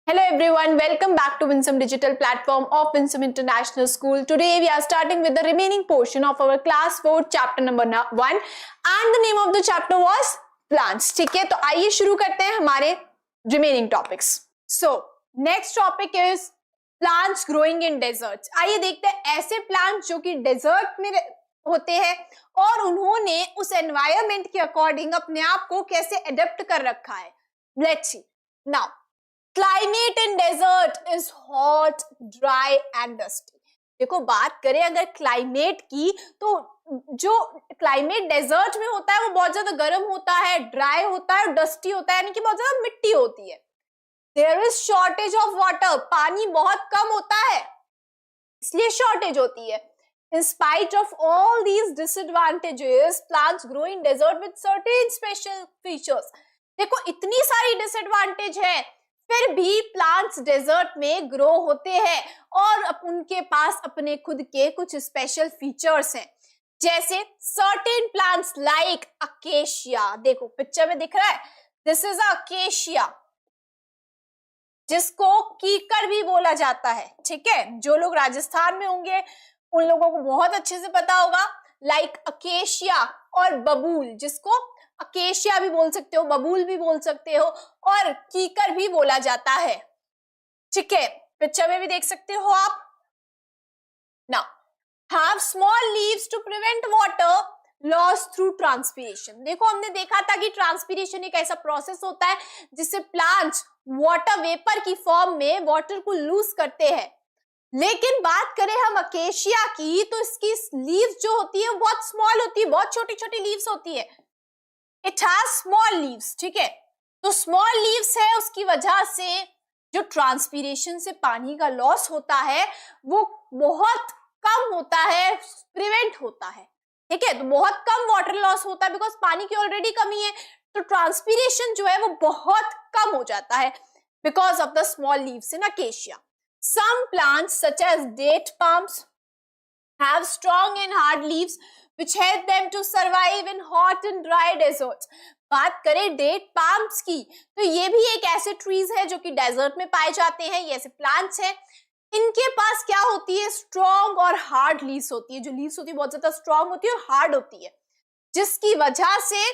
Hello everyone, welcome back to Winsome Digital Platform of Winsome International School. Today we are starting with the remaining portion of our class 4 chapter number 1 and the name of the chapter was plants. ठीक है, तो आइए शुरू करते हैं हमारे remaining topics. So next topic is plants growing in deserts. आइए देखते हैं ऐसे plants जो कि desert में होते हैं और उन्होंने उस environment के according अपने आप को कैसे adapt कर रखा है. Let's see. Now climate in desert is hot, dry and dusty. देखो बात करें अगर क्लाइमेट की, तो जो क्लाइमेट डेजर्ट में होता है वो बहुत ज्यादा गर्म होता है, ड्राई होता है और डस्टी होता है, यानी कि बहुत ज्यादा मिट्टी होती है. There is shortage of water, पानी बहुत कम होता है इसलिए शॉर्टेज होती है. In spite of all these disadvantages, plants grow in desert with certain special features. देखो इतनी सारी डिसएडवांटेज है फिर भी प्लांट्स डेजर्ट में ग्रो होते हैं और उनके पास अपने खुद के कुछ स्पेशल फीचर्स हैं. जैसे सर्टेन प्लांट्स लाइक अकेशिया, देखो पिक्चर में दिख रहा है, दिस इज अकेशिया जिसको कीकर भी बोला जाता है. ठीक है, जो लोग राजस्थान में होंगे उन लोगों को बहुत अच्छे से पता होगा. लाइक अकेशिया और बबूल, जिसको अकेशिया भी बोल सकते हो, बबूल भी बोल सकते हो और कीकर भी बोला जाता है. ठीक है, पिक्चर में भी देख सकते हो आप. Now have small leaves to prevent water loss through transpiration. देखो हमने देखा था कि ट्रांसपीरेशन एक ऐसा प्रोसेस होता है जिससे प्लांट्स वाटर वेपर की फॉर्म में वाटर को लूज करते हैं. लेकिन बात करें हम अकेशिया की, तो इसकी लीव्स जो होती है वो बहुत स्मॉल होती है, बहुत छोटी छोटी लीव्स होती है. It has small leaves. ठीक है, तो स्मॉल लीव्स है, उसकी वजह से जो ट्रांसपीरेशन से पानी का लॉस होता है वो बहुत कम होता है, प्रिवेंट होता है. ठीक है, तो बहुत कम वाटर लॉस होता है बिकॉज पानी की ऑलरेडी कमी है, तो ट्रांसपीरेशन जो है वो बहुत कम हो जाता है because of the small leaves in acacia. Some plants such as date palms have strong and hard leaves which help them to survive in hot and dry deserts. बात करें डेट पाम्स की, तो ये भी एक ऐसे ट्रीज है जो कि डेजर्ट में पाए जाते हैं. ये ऐसे प्लांट्स हैं, इनके पास क्या होती है, स्ट्रॉन्ग और हार्ड लीव्स होती है. जो लीव्स होती है बहुत ज्यादा स्ट्रॉन्ग होती है और हार्ड होती है, जिसकी वजह से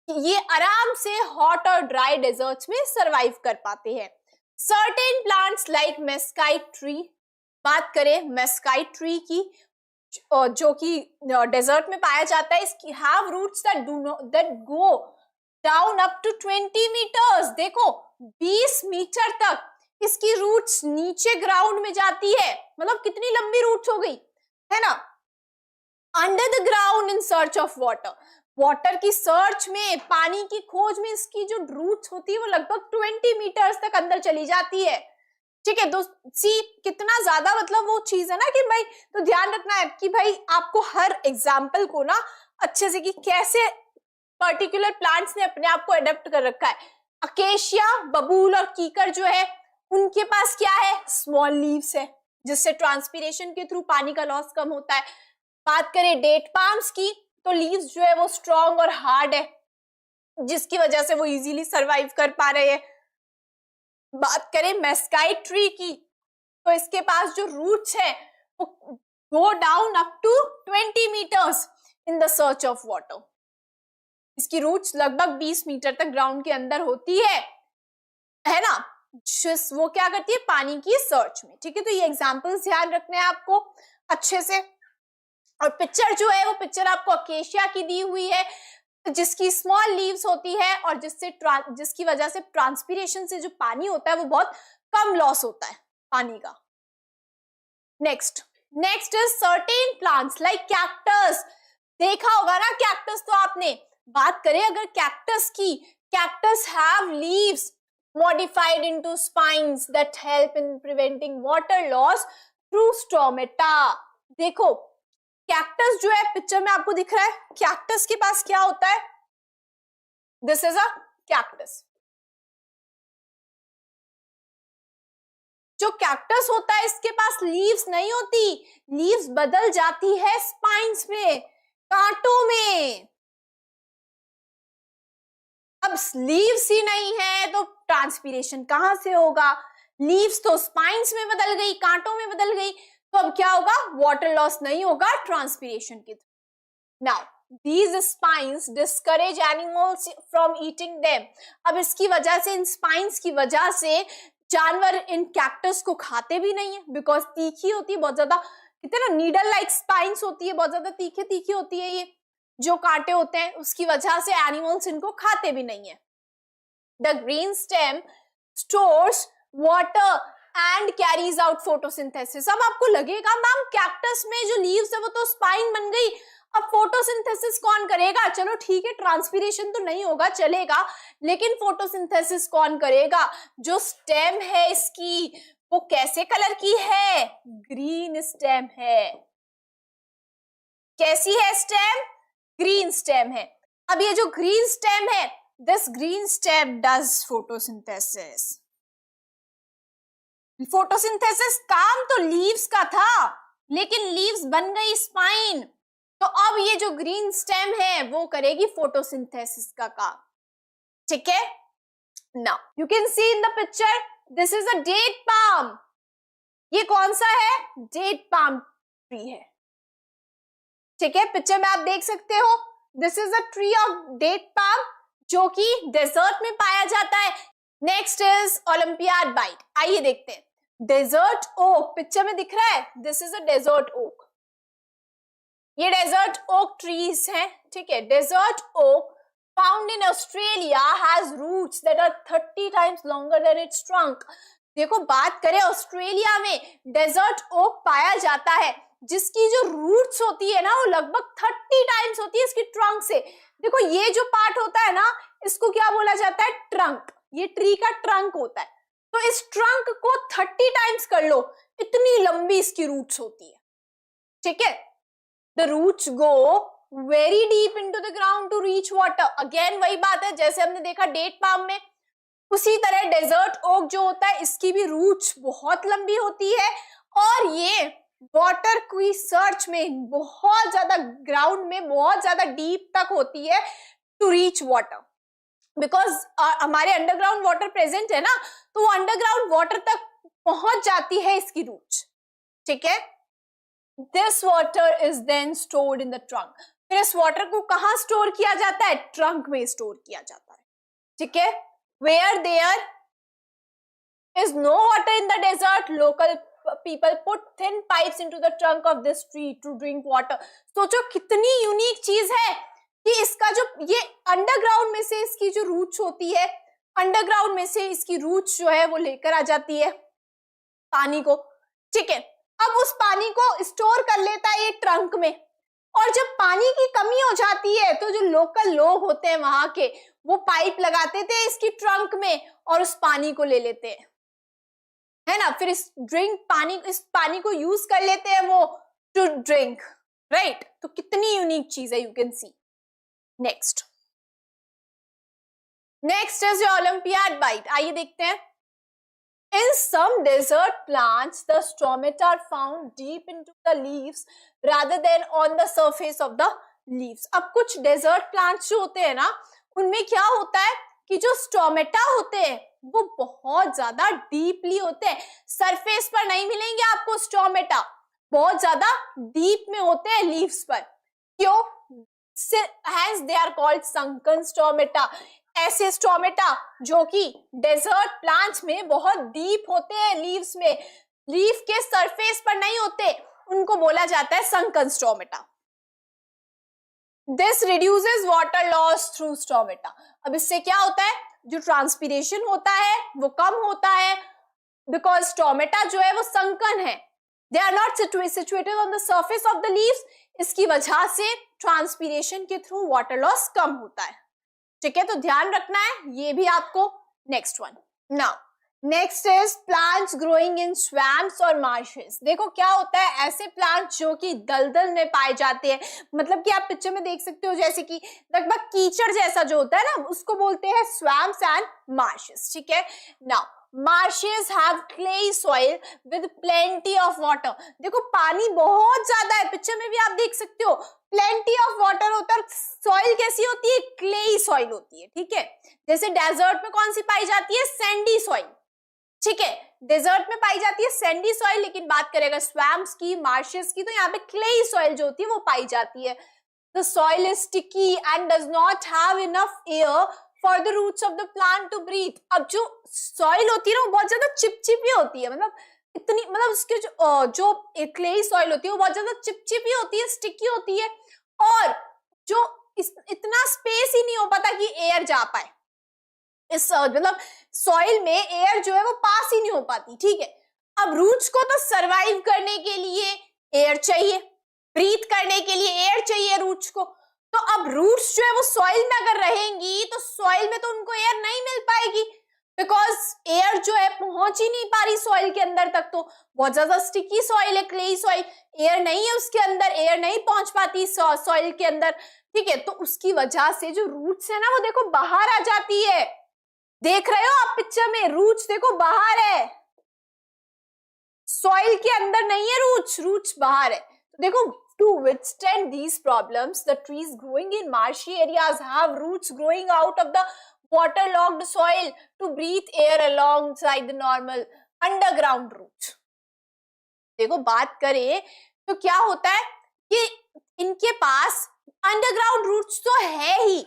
ये आराम से हॉट और ड्राई डेजर्ट्स में सरवाइव कर पाते हैं. सर्टेन प्लांट्स लाइक मेस्काइट ट्री, बात करें मेस्काइट ट्री की जो कि डेजर्ट में पाया जाता है, इसकी have roots that go down up to 20 meters. देखो 20 मीटर तक इसकी रूट्स नीचे ग्राउंड में जाती है, मतलब कितनी लंबी रूट्स हो गई है ना. Under the ground in search of water, water की सर्च में, पानी की खोज में इसकी जो रूट्स होती है वो लगभग 20 मीटर्स तक अंदर चली जाती है. ठीक है, तो सी कितना ज्यादा, मतलब वो चीज है ना कि भाई, तो ध्यान रखना है कि भाई आपको हर एग्जाम्पल को ना अच्छे से कि कैसे पर्टिकुलर प्लांट्स ने अपने आप को अडेप्ट कर रखा है. अकेशिया, बबूल और कीकर जो है उनके पास क्या है, स्मॉल लीव्स है जिससे ट्रांसपीरेशन के थ्रू पानी का लॉस कम होता है. बात करें डेट पाम्स की, तो लीव्स जो है वो स्ट्रॉन्ग और हार्ड है जिसकी वजह से वो इजीली सर्वाइव कर पा रहे हैं. बात करें मेस्काइट ट्री की, तो इसके पास जो रूट्स है वो go down up to 20 meters in the search of water. इसकी रूट्स लगभग 20 मीटर तक ग्राउंड के अंदर होती है ना, वो क्या करती है, पानी की सर्च में. ठीक है, तो ये एग्जांपल्स ध्यान रखने हैं आपको अच्छे से. और पिक्चर जो है वो पिक्चर आपको अकेशिया की दी हुई है जिसकी स्मॉल लीव्स होती है और जिसकी वजह से ट्रांसपीरेशन से जो पानी होता है वो बहुत कम लॉस होता है पानी का. Next is certain plants like cactus. देखा होगा ना कैक्टस, तो आपने बात करें अगर कैक्टस की, cactus have leaves modified into spines that help in preventing water loss through stomata. देखो कैक्टस जो है पिक्चर में आपको दिख रहा है, कैक्टस के पास क्या होता है, दिस इज अ कैक्टस. जो कैक्टस होता है इसके पास लीव्स नहीं होती, लीव्स बदल जाती है स्पाइन्स में, कांटों में. अब लीव्स ही नहीं है तो ट्रांसपीरेशन कहां से होगा, लीव्स तो स्पाइन्स में बदल गई, कांटों में बदल गई, तो अब क्या होगा, वाटर लॉस नहीं होगा ट्रांसपीरेशन के through. Now these spines discourage animals from eating them। अब इसकी वजह से, इन स्पाइन्स की वजह से जानवर इन कैक्टस को खाते भी नहीं है, बिकॉज तीखी होती है बहुत ज्यादा, कितने ना नीडल लाइक स्पाइन्स होती है, बहुत ज्यादा तीखी तीखी होती है ये जो कांटे होते हैं, उसकी वजह से एनिमल्स इनको खाते भी नहीं है। The green stem stores water and carries out photosynthesis. अब आपको लगेगा मैम कैक्टस में जो लीव्स है वो तो स्पाइन बन गई, अब फोटोसिंथेसिस कौन करेगा? चलो ठीक है, ट्रांसपीरेशन तो नहीं होगा चलेगा, लेकिन फोटोसिंथेसिस कौन करेगा? जो स्टेम है इसकी वो कैसे कलर की है? ग्रीन स्टेम है। कैसी है स्टेम? ग्रीन स्टेम है। अब ये जो ग्रीन स्टेम है, this green stem does photosynthesis. Photosynthesis काम तो लीव्स का था, लेकिन लीव्स बन गई स्पाइन, तो अब ये जो ग्रीन स्टेम है वो करेगी फोटोसिंथेसिस का काम। ठीक है, now you can see in the picture, this is a date palm. ये कौन सा है? डेट पाम ट्री है। ठीक है, पिक्चर में आप देख सकते हो, this is a tree of date palm जो कि डेजर्ट में पाया जाता है। Next is olympiad bite. आइए देखते हैं, डेजर्ट ओक पिक्चर में दिख रहा है, this is a desert oak. ये डेजर्ट ओक ट्रीज हैं। ठीक है, desert oak found in Australia has roots that are 30 times longer than its trunk. देखो, बात करें ऑस्ट्रेलिया में डेजर्ट ओक पाया जाता है जिसकी जो रूट्स होती है ना वो लगभग 30 टाइम्स होती है इसकी ट्रंक से। देखो, ये जो पार्ट होता है ना, इसको क्या बोला जाता है? ट्रंक। ये ट्री का ट्रंक होता है, तो इस ट्रंक को 30 टाइम्स कर लो, इतनी लंबी इसकी रूट्स होती है। ठीक है, the roots go very deep into the ground to reach water। Again वही बात है जैसे हमने देखा डेट पाम में, उसी तरह डेजर्ट ओक जो होता है इसकी भी रूट्स बहुत लंबी होती है, और ये वाटर की सर्च में बहुत ज्यादा, ग्राउंड में बहुत ज्यादा डीप तक होती है टू रीच वाटर, बिकॉज हमारे अंडरग्राउंड वाटर प्रेजेंट है ना, तो वो अंडरग्राउंड वाटर तक पहुंच जाती है इसकी रूट्स। ठीक है, This water is then stored in the trunk। फिर इस वाटर को कहाँ स्टोर किया जाता है? ट्रंक में स्टोर किया जाता है। ठीक है, where there is no water in the desert, local people put thin pipes into the trunk of this tree to drink water। सोचो कितनी यूनिक चीज है कि इसका जो ये अंडरग्राउंड में से इसकी जो रूट्स होती है, अंडरग्राउंड में से इसकी रूट्स जो है वो लेकर आ जाती है पानी को। ठीक है, अब उस पानी को स्टोर कर लेता है ये ट्रंक में, और जब पानी की कमी हो जाती है तो जो लोकल लोग होते हैं वहां के, वो पाइप लगाते थे इसकी ट्रंक में और उस पानी को ले लेते हैं, है ना, फिर इस पानी को यूज कर लेते हैं वो टू ड्रिंक, राइट। तो कितनी यूनिक चीज है, you can see. Next is olympiad bite. आइए देखते हैं। In some desert plants, the stomata are found deep into the leaves rather than on the surface of the leaves। अब कुछ desert plants जो होते हैं ना, उनमें क्या होता है कि जो स्टोमेटा होते हैं वो बहुत ज्यादा डीपली होते हैं, सरफेस पर नहीं मिलेंगे आपको स्टोमेटा, बहुत ज्यादा डीप में होते हैं लीव्स पर। क्यों? Hence they are called sunken stomata। ऐसे स्टोमेटा जो कि डेजर्ट प्लांट्स में बहुत डीप होते हैं लीव्स में, लीफ के सरफेस पर नहीं होते, उनको बोला जाता है sunken stomata. This reduces water loss through stomata. अब इससे क्या होता है, जो ट्रांसपीरेशन होता है वो कम होता है, बिकॉज स्टोमेटा जो है वो संकन है, they are not situated on the surface of the leaves. इसकी वजह से ट्रांसपीरेशन के थ्रू वाटर लॉस कम होता है। ठीक है, तो ध्यान रखना है ये भी आपको। Next one, now next is plants growing in swamps और मार्शेस। देखो क्या होता है, ऐसे प्लांट्स जो कि दलदल में पाए जाते हैं, मतलब कि आप पिक्चर में देख सकते हो जैसे कि लगभग कीचड़ जैसा जो होता है ना, उसको बोलते हैं स्वैम्प्स एंड मार्शेस। ठीक है, now marshes have clay soil with plenty of water। देखो पानी बहुत ज्यादा है, पिक्चर में भी आप देख सकते हो, plenty of water होता है। सॉइल कैसी होती है? क्लेई सॉइल होती है। ठीक है, जैसे डेजर्ट में कौन सी पाई जाती है? Sandy soil. ठीक है, डेजर्ट में पाई जाती है सैंडी सॉइल, लेकिन बात करें अगर स्वैम्प्स की, मार्शेस की, तो यहाँ पे क्लेई सॉइल जो होती है वो पाई जाती है। The soil is sticky and does not have enough air for the roots of the plant to breathe. अब जो सॉइल होती है ना वो बहुत ज्यादा चिपचिपी होती है, मतलब इतनी, मतलब उसके जो क्लेई सॉइल होती है वो बहुत ज्यादा चिपचिपी होती है, स्टिकी होती है, और जो इतना स्पेस ही नहीं हो पाता कि एयर जा पाए इस, मतलब सॉइल में एयर जो है वो पास ही नहीं हो पाती, ठीक है। अब रूट्स को तो सरवाइव करने के लिए एयर चाहिए, ब्रीथ करने के लिए एयर चाहिए रूट्स को, तो अब रूट्स जो है वो सॉइल में अगर रहेंगी तो सॉइल में तो उनको एयर नहीं मिल पाएगी, बिकॉज एयर जो है पहुंच ही नहीं पा रही सॉइल के अंदर तक, तो बहुत ज्यादा स्टिकी सॉइल है, क्लेई सॉइल, एयर नहीं है उसके अंदर, एयर नहीं पहुंच पाती सॉइल के अंदर, ठीक है। तो उसकी वजह से जो रूट्स है ना वो देखो बाहर आ जाती है, देख रहे हो आप पिक्चर में, रूट्स देखो बाहर है, सॉइल के अंदर नहीं है रूट्स, रूट्स बाहर है। तो देखो, to withstand these problems, the trees growing in marshy areas have roots growing out of the waterlogged soil to breathe air alongside the normal underground roots. देखो बात करें तो क्या होता है कि इनके पास अंडरग्राउंड रूट्स तो है ही,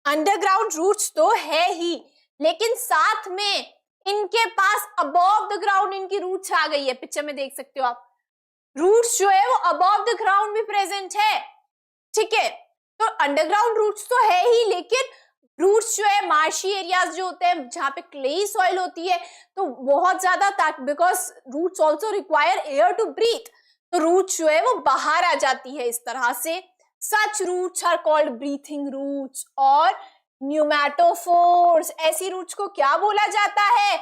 अंडरग्राउंड रूट्स तो है ही, लेकिन साथ में इनके पास अबव द ग्राउंड इनकी रूट्स आ गई है, पिक्चर में देख सकते हो आप, रूट्स जो है वो अबव द ग्राउंड भी प्रेजेंट है, ठीक है। तो अंडरग्राउंड रूट्स तो है ही, लेकिन रूट्स जो है मार्शी एरियाज जो होते हैं जहां पे क्लेई सॉइल होती है तो बहुत ज्यादा, because roots also require air to breathe, तो रूट्स जो है वो बाहर आ जाती है इस तरह से। Such roots are called breathing roots और न्यूमैटोफोर्स। ऐसी रूट्स को क्या बोला जाता है?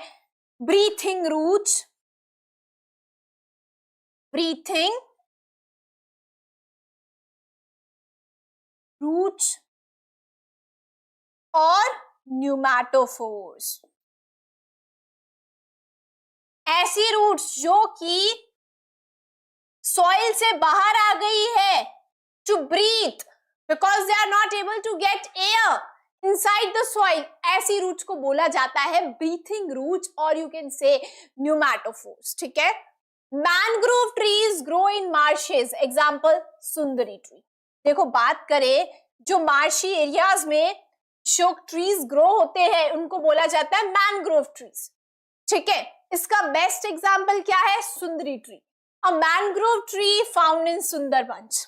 ब्रीथिंग रूट्स, ब्रीथिंग रूट्स और न्यूमैटोफोर्स। ऐसी रूट्स जो कि सॉइल से बाहर आ गई है to breathe because they are not able to get air inside the soil, ऐसी रूट्स को बोला जाता है ब्रीथिंग रूट्स और यू कैन से न्यूमैटोफोर्स, ठीक है। Mangrove trees grow in marshes, example Sundari tree. देखो बात करें जो मार्शी एरियाज में जो ट्रीज ग्रो होते हैं उनको बोला जाता है मैनग्रोव ट्रीज, ठीक है। इसका बेस्ट एग्जांपल क्या है? सुंदरी tree, a mangrove tree found in Sundarbans.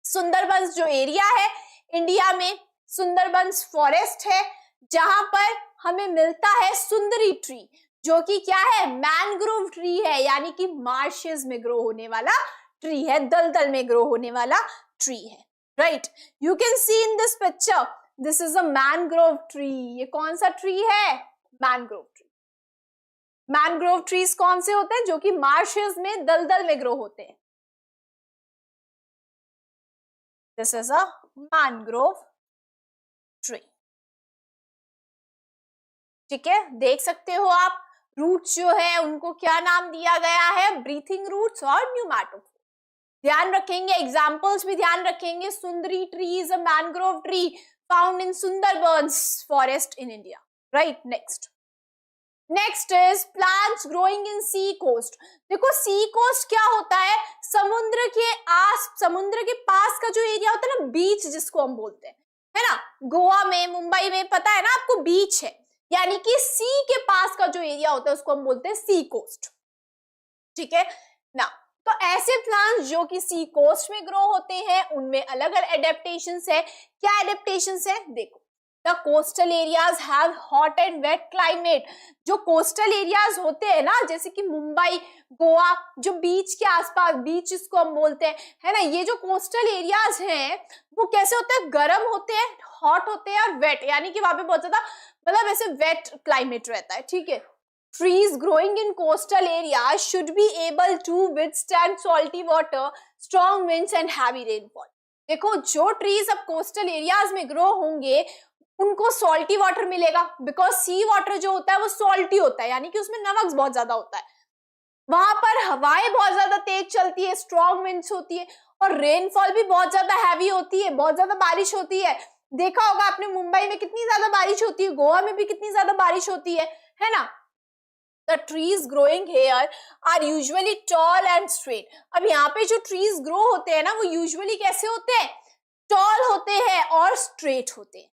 Sundarbans जो एरिया है इंडिया में, सुंदरबंस फॉरेस्ट है जहां पर हमें मिलता है सुंदरी ट्री, जो कि क्या है? मैनग्रोव ट्री है, यानी कि मार्शेस में ग्रो होने वाला ट्री है, दलदल में ग्रो होने वाला ट्री है, right. You can see in this picture, this is a mangrove tree. ये कौन सा ट्री है? Mangrove tree. मैनग्रोव ट्रीज कौन से होते हैं? जो कि मार्शेस में, दलदल में ग्रो होते हैं। This is a mangrove tree, ठीक है। देख सकते हो आप रूट्स जो है उनको क्या नाम दिया गया है? ब्रीथिंग रूट्स और न्यूमैटोफोर्स। ध्यान रखेंगे, एग्जांपल्स भी ध्यान रखेंगे। Sundari tree is a mangrove tree found in Sundarbans forest in India, right. Next is plants growing in sea coast. देखो सी कोस्ट क्या होता है? समुद्र के पास का जो एरिया होता है ना, बीच जिसको हम बोलते हैं, है ना। गोवा में, मुंबई में, पता है ना आपको, बीच है, यानी कि सी के पास का जो एरिया होता है उसको हम बोलते हैं सी कोस्ट, ठीक है ना। तो ऐसे प्लांट्स जो कि सी कोस्ट में ग्रो होते हैं उनमें अलग अलग एडेप्टेशंस है। क्या एडेप्टेशंस है? देखो, the coastal areas have hot and wet climate. जो कोस्टल एरियाज होते हैं ना, जैसे कि मुंबई, गोवा, जो बीच के आसपास, बीच इसको हम बोलते हैं, है ना, ये जो कोस्टल एरियाज हैं वो कैसे होते हैं? गर्म होते हैं, हॉट होते हैं और वेट, यानी कि वहां पे बहुत ज्यादा, मतलब ऐसे वेट क्लाइमेट रहता है, ठीक है। Trees growing in coastal areas should be able to withstand salty water, strong winds and heavy rainfall. देखो जो ट्रीज अब कोस्टल एरियाज में ग्रो होंगे उनको सॉल्टी वाटर मिलेगा, बिकॉज सी वाटर जो होता है वो सॉल्टी होता है, यानी कि उसमें नमक बहुत ज्यादा होता है। वहां पर हवाएं बहुत ज्यादा तेज चलती है, स्ट्रॉन्ग विंड्स होती है और रेनफॉल भी बहुत ज्यादा हैवी होती है, बहुत ज्यादा बारिश होती है। देखा होगा आपने मुंबई में कितनी ज्यादा बारिश होती है, गोवा में भी कितनी ज्यादा बारिश होती है ना। The trees growing here are usually tall and straight. अब यहाँ पे जो trees grow होते हैं ना वो usually कैसे होते हैं? Tall होते हैं और straight होते हैं.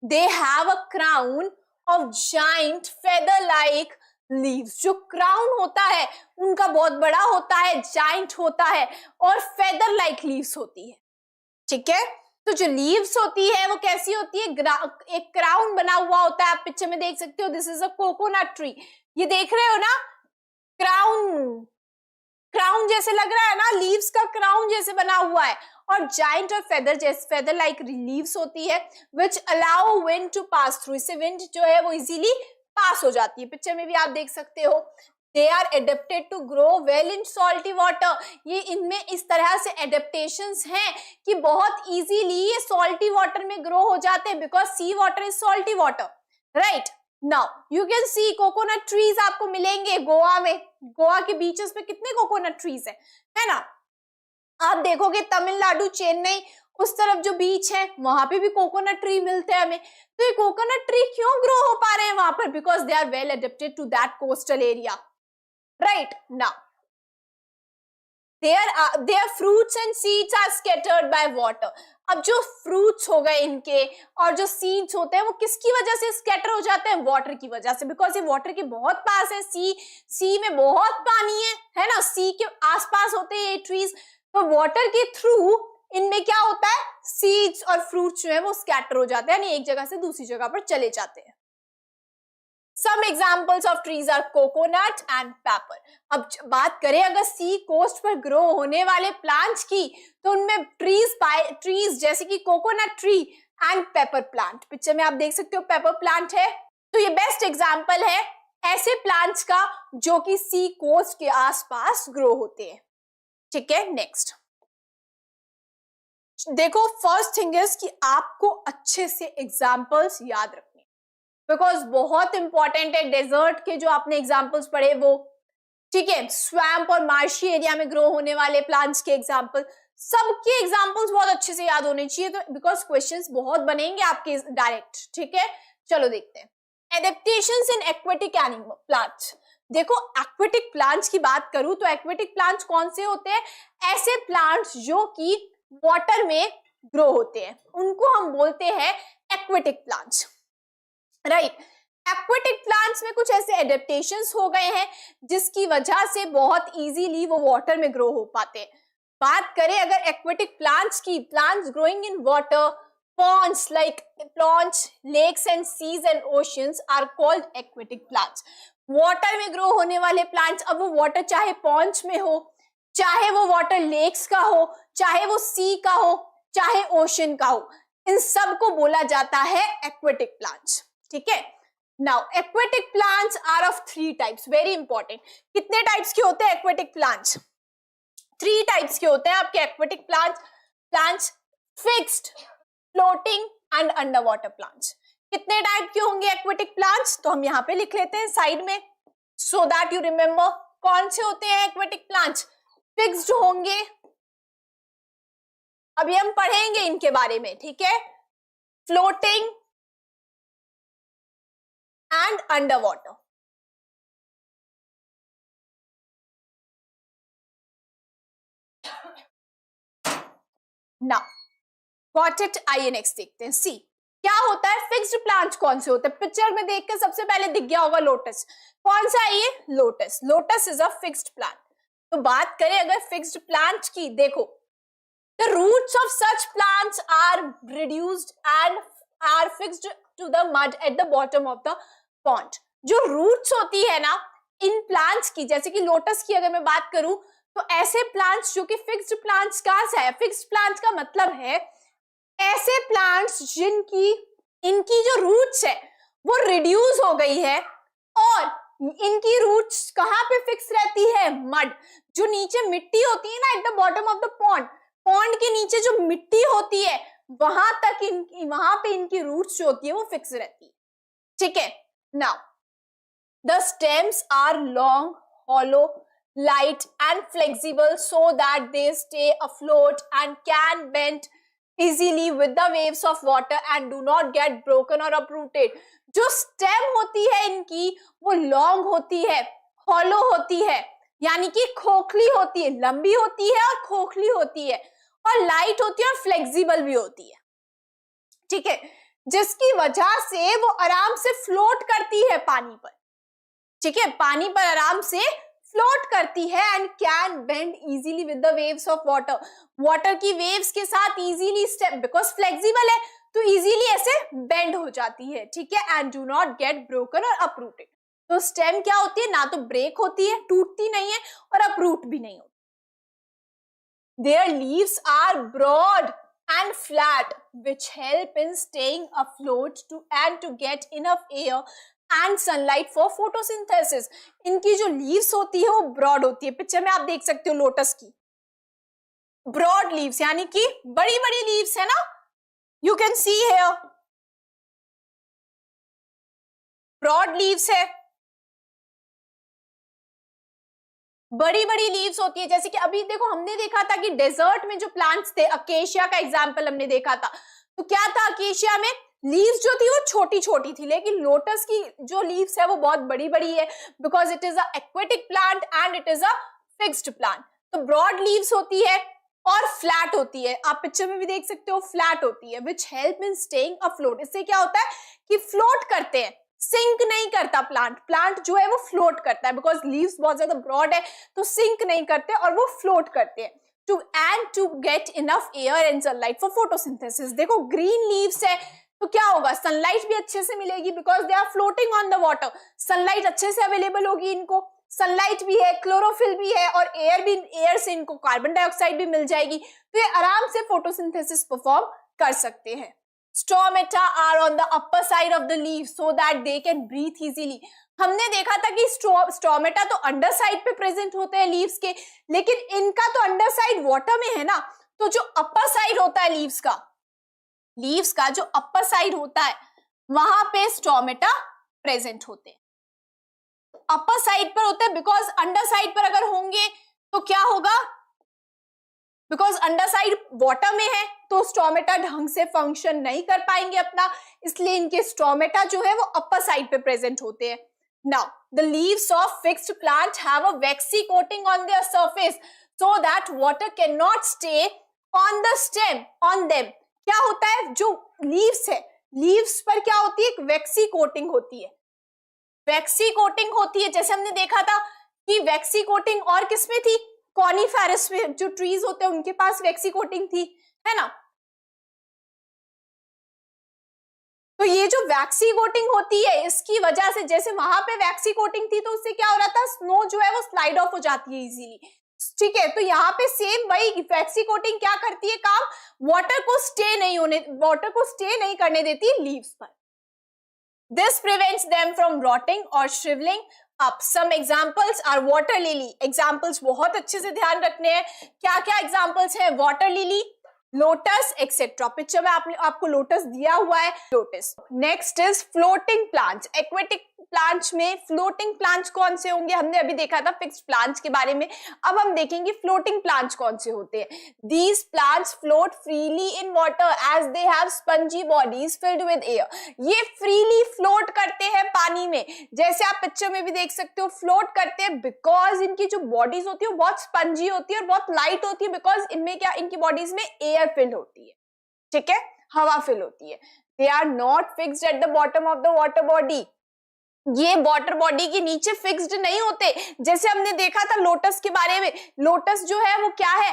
They have a crown of giant feather-like leaves. जो crown होता है उनका बहुत बड़ा होता है, giant होता है और feather-like leaves होती है. ठीक है, तो जो लीव्स होती है वो कैसी होती है? एक क्राउन बना हुआ होता है. आप पिक्चर में देख सकते हो. This is a coconut tree. ये देख रहे हो ना, क्राउन क्राउन जैसे लग रहा है ना, लीव्स का क्राउन जैसे बना हुआ है. और जाइंट और फेदर जैसे फेदर लाइक लीव्स होती है which allow wind to pass through. इससे विंड जो है वो इजीली पास हो जाती है. पिक्चर में भी आप देख सकते हो. They are adapted to grow well in salty water. ये इनमें इस तरह से adaptations हैं कि बहुत easily ये salty water में grow हो जाते हैं because sea water is salty water, right? Now you can see coconut trees आपको मिलेंगे गोवा में. गोवा के बीचेस पे कितने coconut trees हैं, है ना? आप देखोगे तमिलनाडु, चेन्नई उस तरफ जो बीच है वहां पे भी कोकोनट ट्री मिलते हैं हमें. तो ये कोकोनट ट्री क्यों ग्रो हो पा रहे हैं वहां पर? Because they are well adapted to that coastal area. Right now, their fruits and seeds are scattered by water. अब जो fruits हो गए इनके और जो seeds होते हैं वो किसकी वजह से scatter हो जाते हैं? water की वजह से. because ये water के बहुत पास है. sea में बहुत पानी है ना? sea के आसपास होते हैं ये trees. तो water के through इनमें क्या होता है? seeds और fruits जो है वो scatter हो जाते हैं, यानी एक जगह से दूसरी जगह पर चले जाते हैं. Some examples of trees are coconut and pepper. अब बात करें अगर सी कोस्ट पर ग्रो होने वाले प्लांट्स की, तो उनमें ट्रीज जैसे कि coconut tree and paper plant. Picture में आप देख सकते हो पेपर प्लांट है. तो ये बेस्ट एग्जांपल है ऐसे प्लांट्स का जो कि सी कोस्ट के आसपास ग्रो होते हैं. ठीक है, नेक्स्ट देखो. फर्स्ट थिंग इज कि आपको अच्छे से एग्जांपल्स याद रखने, बिकॉज बहुत इंपॉर्टेंट है. डेजर्ट के जो आपने एग्जाम्पल्स पढ़े वो, ठीक है, स्वैम्प और मार्शी एरिया में ग्रो होने वाले प्लांट्स के एग्जाम्पल, सबके एग्जाम्पल्स बहुत अच्छे से याद होने चाहिए. तो बिकॉज क्वेश्चंस बहुत बनेंगे आपके डायरेक्ट. ठीक है, चलो देखते हैं. Adaptations in aquatic animal plants. देखो एक्वेटिक प्लांट्स की बात करूं तो एक्वेटिक प्लांट्स कौन से होते हैं? ऐसे प्लांट्स जो कि वाटर में ग्रो होते हैं उनको हम बोलते हैं aquatic plants. Right. Aquatic plants में कुछ ऐसे एडेप्टेशंस हो गए हैं जिसकी वजह से बहुत इजीली वो वाटर में ग्रो हो पाते हैं. बात करें अगर एक्वेटिक प्लांट्स की, plants growing in water, ponds like ponds, lakes and seas and oceans are called aquatic plants. Water में ग्रो होने वाले प्लांट्स, अब वो वाटर चाहे ponds में हो, चाहे वो वाटर लेक्स का हो, चाहे वो सी का हो, चाहे ओशन का हो, इन सब को बोला जाता है एक्वेटिक प्लांट्स. ठीक है. Now aquatic plants are of 3 types. Very important. कितने टाइप्स के होते हैं एक्वेटिक प्लांट्स? 3 टाइप्स के होते हैं आपके aquatic plants. Plants fixed, floating and under water plants. कितने टाइप के होंगे एक्वेटिक प्लांट्स? तो हम यहाँ पे लिख लेते हैं साइड में, सो दैट यू रिमेम्बर. कौन से होते हैं एक्वेटिक प्लांट्स? फिक्स्ड होंगे, अभी हम पढ़ेंगे इनके बारे में. ठीक है. Floating and underwater. Now, got it? आइए नेक्स्ट देखते हैं. सी क्या होता है? फिक्स्ड प्लांट्स कौन से होते हैं? पिक्चर में देख के सबसे पहले दिख गया होगा लोटस. कौन सा है ये? Lotus. Lotus is a fixed plant. तो बात करें अगर फिक्स्ड प्लांट की, देखो the roots of such plants are reduced and are fixed to the mud at the bottom of the pond. जो रूट्स होती है ना इन प्लांट्स की, जैसे कि लोटस की अगर मैं बात करूं, तो ऐसे प्लांट्स जो कि फिक्स्ड प्लांट्स कहां से है? फिक्स्ड प्लांट्स का मतलब है ऐसे प्लांट्स जिनकी इनकी जो रूट्स है वो रिड्यूस हो गई है और इनकी रूट्स कहां पे फिक्स रहती है? मड. जो नीचे मिट्टी होती है ना eight the bottom of the pond, pond के नीचे जो मिट्टी होती है वहां पे इनकी रूट्स जो होती है वो फिक्स रहती है. ठीक है. Now the stems are long, hollow, light and flexible so that they stay afloat and can bend easily with the waves of water and do not get broken or uprooted. जो stem होती है इनकी वो long होती है, hollow होती है, यानी कि खोखली होती है, लंबी होती है और खोखली होती है, और लाइट होती है और फ्लेक्सिबल भी होती है, ठीक है, जिसकी वजह से वो आराम से फ्लोट करती है पानी पर, ठीक है, पानी पर आराम से फ्लोट करती है and can bend easily with the waves of water, water की वेव्स के साथ इजीली स्टेप, बिकॉज फ्लेक्सिबल है तो इजीली ऐसे बेंड हो जाती है, ठीक है, and do not get broken और अपरूटेड। तो स्टेम क्या होती है, ना तो ब्रेक होती है, टूटती नहीं है, और अपरूट भी नहीं होती। Their leaves are broad and flat which help in staying afloat and to get enough air and sunlight for photosynthesis। इनकी जो लीव्स होती है वो ब्रॉड होती है, पिक्चर में आप देख सकते हो लोटस की ब्रॉड लीव्स, यानी कि बड़ी बड़ी लीव्स है ना, you can see here broad leaves है, बड़ी बड़ी लीव्स होती है। जैसे कि अभी देखो हमने देखा था कि डेजर्ट में जो प्लांट्स थे, अकेशिया का एग्जांपल हमने देखा था, तो क्या था, अकेशिया में लीव्स जो थी वो छोटी छोटी थी, लेकिन लोटस की जो लीव्स है वो बहुत बड़ी बड़ी है, because it is a aquatic plant and it is a fixed plant. तो ब्रॉड लीव्स होती है और फ्लैट होती है, आप पिक्चर में भी देख सकते हो फ्लैट होती है, which help in staying afloat. इससे क्या होता है कि फ्लोट करते हैं, सिंक नहीं करता प्लांट जो है वो फ्लोट करता है, बिकॉज लीव्स बहुत ज्यादा ब्रॉड है तो सिंक नहीं करते और वो फ्लोट करते हैं, to get enough air and sunlight for photosynthesis. देखो ग्रीन लीव्स है तो क्या होगा, सनलाइट भी अच्छे से मिलेगी, because they are floating on the water, sunlight अच्छे से अवेलेबल होगी इनको, सनलाइट भी है, क्लोरोफिल भी है, और एयर से इनको कार्बन डाइऑक्साइड भी मिल जाएगी, तो ये आराम से फोटोसिंथेसिस परफॉर्म कर सकते हैं। Stomata are on the upper side of the leaf so that they can breathe easily। हमने देखा था कि स्टोमेटा तो अंडर साइड पे प्रेजेंट होते हैं लीव्स के, लेकिन इनका तो अंडर साइड वाटर में है ना, तो जो अपर साइड होता है लीव्स का जो अपर साइड होता है वहां पे स्टोमेटा प्रेजेंट होते हैं, अपर साइड पर होते हैं, बिकॉज अंडर साइड पर अगर होंगे तो क्या होगा, बिकॉज अंडर साइड वाटर में है तो स्टोमेटा ढंग से फंक्शन नहीं कर पाएंगे अपना, इसलिए इनके स्टोमेटा जो है वो अपर साइड पे प्रेजेंट होते हैं। Now the leaves of fixed plant have a vaccine coating on their surface so that water can not stay on the stem on them. क्या होता है, जो लीव्स है, लीव्स पर क्या होती है, एक वैक्सी कोटिंग होती है, वैक्सी कोटिंग होती है, जैसे हमने देखा था कि वैक्सी कोटिंग और किसमें थी, कॉनिफेरस में जो ट्रीज होते हैं उनके पास वैक्सी कोटिंग थी, है ना। तो ये जो वैक्सी कोटिंग होती है इसकी वजह से, जैसे वहां पे वैक्सी कोटिंग थी तो उससे क्या हो रहा था, स्नो जो है वो स्लाइड ऑफ हो जाती है इजीली, ठीक है, तो यहाँ पे सेम वही वैक्सी कोटिंग क्या करती है काम, वाटर को स्टे नहीं करने देती लीव्स पर। This prevents them from rotting और shrivelling up. Some examples are water lily. Examples बहुत अच्छे से ध्यान रखने हैं, क्या क्या एग्जाम्पल्स है, water lily, lotus etcetera. Picture में आपको लोटस दिया हुआ है, lotus. Next is floating plants. Aquatic plants में फ्लोटिंग प्लांट्स कौन से होंगे, हमने अभी देखा था फिक्स्ड प्लांट्स के बारे में, अब हम देखेंगे फ्लोटिंग प्लांट्स कौन से होते हैं। These plants float freely in water as they have spongy bodies filled with air. ये फ्रीली फ्लोट करते हैं पानी में, जैसे आप पिक्चर में भी देख सकते हो, फ्लोट करते हैं बिकॉज इनकी जो बॉडीज होती है वो बहुत स्पंजी होती है और बहुत लाइट होती है, बिकॉज इनमें क्या, इनकी बॉडीज में एयर फिल होती है, ठीक है, हवा फिल होती है। They are not fixed at the bottom of the water body. ये वाटर बॉडी के नीचे फिक्स्ड नहीं होते, जैसे हमने देखा था लोटस के बारे में। लोटस जो है वो क्या है,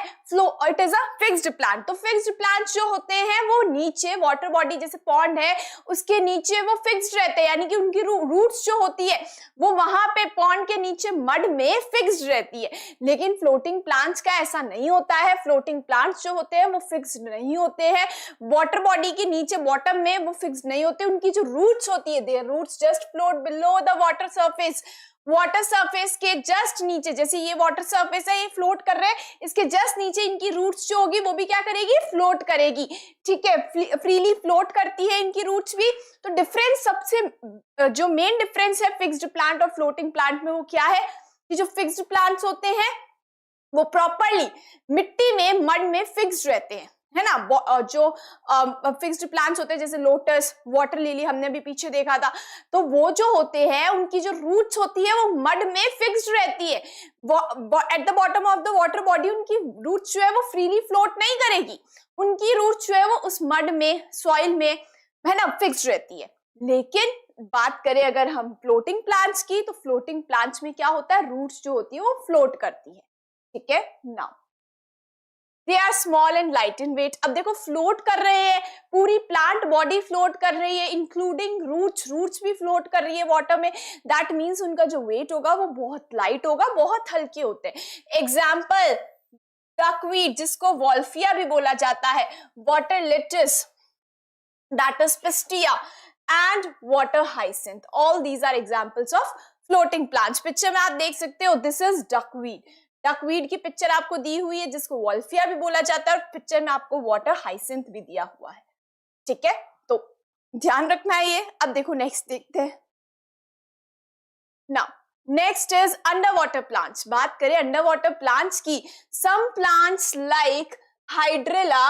it is a fixed plant. तो फिक्स्ड प्लांट्स जो होते हैं वो नीचे वाटर बॉडी, जैसे पॉन्ड है उसके नीचे वो फिक्स्ड रहते हैं, यानी कि उनकी रूट्स जो होती है वो वहां पे पॉन्ड के नीचे मड में फिक्स्ड रहती है। लेकिन फ्लोटिंग प्लांट्स का ऐसा नहीं होता है, फ्लोटिंग प्लांट्स जो होते हैं वो फिक्स्ड नहीं होते हैं, वाटर बॉडी के नीचे बॉटम में वो फिक्स्ड नहीं होते, उनकी जो रूट्स होती है, their roots just float below the water surface. Water surface के जस्ट नीचे, जैसे ये वाटर सरफेस है, ये फ्लोट कर रहे हैं, इसके जस्ट नीचे इनकी रूट्स जो होगी वो भी क्या करेगी, फ्लोट करेगी, ठीक है, फ्रीली फ्लोट करती है इनकी रूट्स भी। तो डिफरेंस, सबसे जो मेन डिफरेंस है फिक्स्ड प्लांट और फ्लोटिंग प्लांट में वो क्या है, कि जो फिक्स्ड प्लांट्स होते हैं वो प्रॉपरली मिट्टी में, मड में फिक्स्ड रहते हैं, है ना। जो फिक्स्ड प्लांट्स होते हैं जैसे लोटस, वाटर लिली हमने भी पीछे देखा था, तो वो जो होते हैं उनकी जो रूट्स होती है वो मड में फिक्स्ड रहती है। Eight the bottom of the water body उनकी रूट्स जो है वो फ्रीली फ्लोट नहीं करेगी, उनकी रूट्स जो है वो उस मड में, सॉइल में, है ना, फिक्स्ड रहती है। लेकिन बात करें अगर हम फ्लोटिंग प्लांट्स की, तो फ्लोटिंग प्लांट्स में क्या होता है, रूट्स जो होती है वो फ्लोट करती है। ठीक है, now they are small and light in weight. अब देखो फ्लोट कर रहे हैं, पूरी प्लांट बॉडी फ्लोट कर रही है इंक्लूडिंग रूट्स, रूट्स भी फ्लोट कर रही है वाटर में। दैट मीन्स उनका जो वेट होगा वो बहुत लाइट होगा, बहुत हल्के होते हैं। एग्जाम्पल डकवीड, जिसको वॉल्फिया भी बोला जाता है, water lettuce, that is pistia, and water hyacinth. All these are examples of floating plants. Picture में आप देख सकते हो, दिस इज डकवीड। डकवीड की पिक्चर आपको दी हुई है जिसको वॉल्फिया भी बोला जाता है, और पिक्चर में आपको वाटर हाइसिंथ भी दिया हुआ है। ठीक है, तो ध्यान रखना है ये। अब देखो नेक्स्ट देखते हैं। Now next is underwater plants. बात करें अंडर वाटर प्लांट्स की, some plants like hydrilla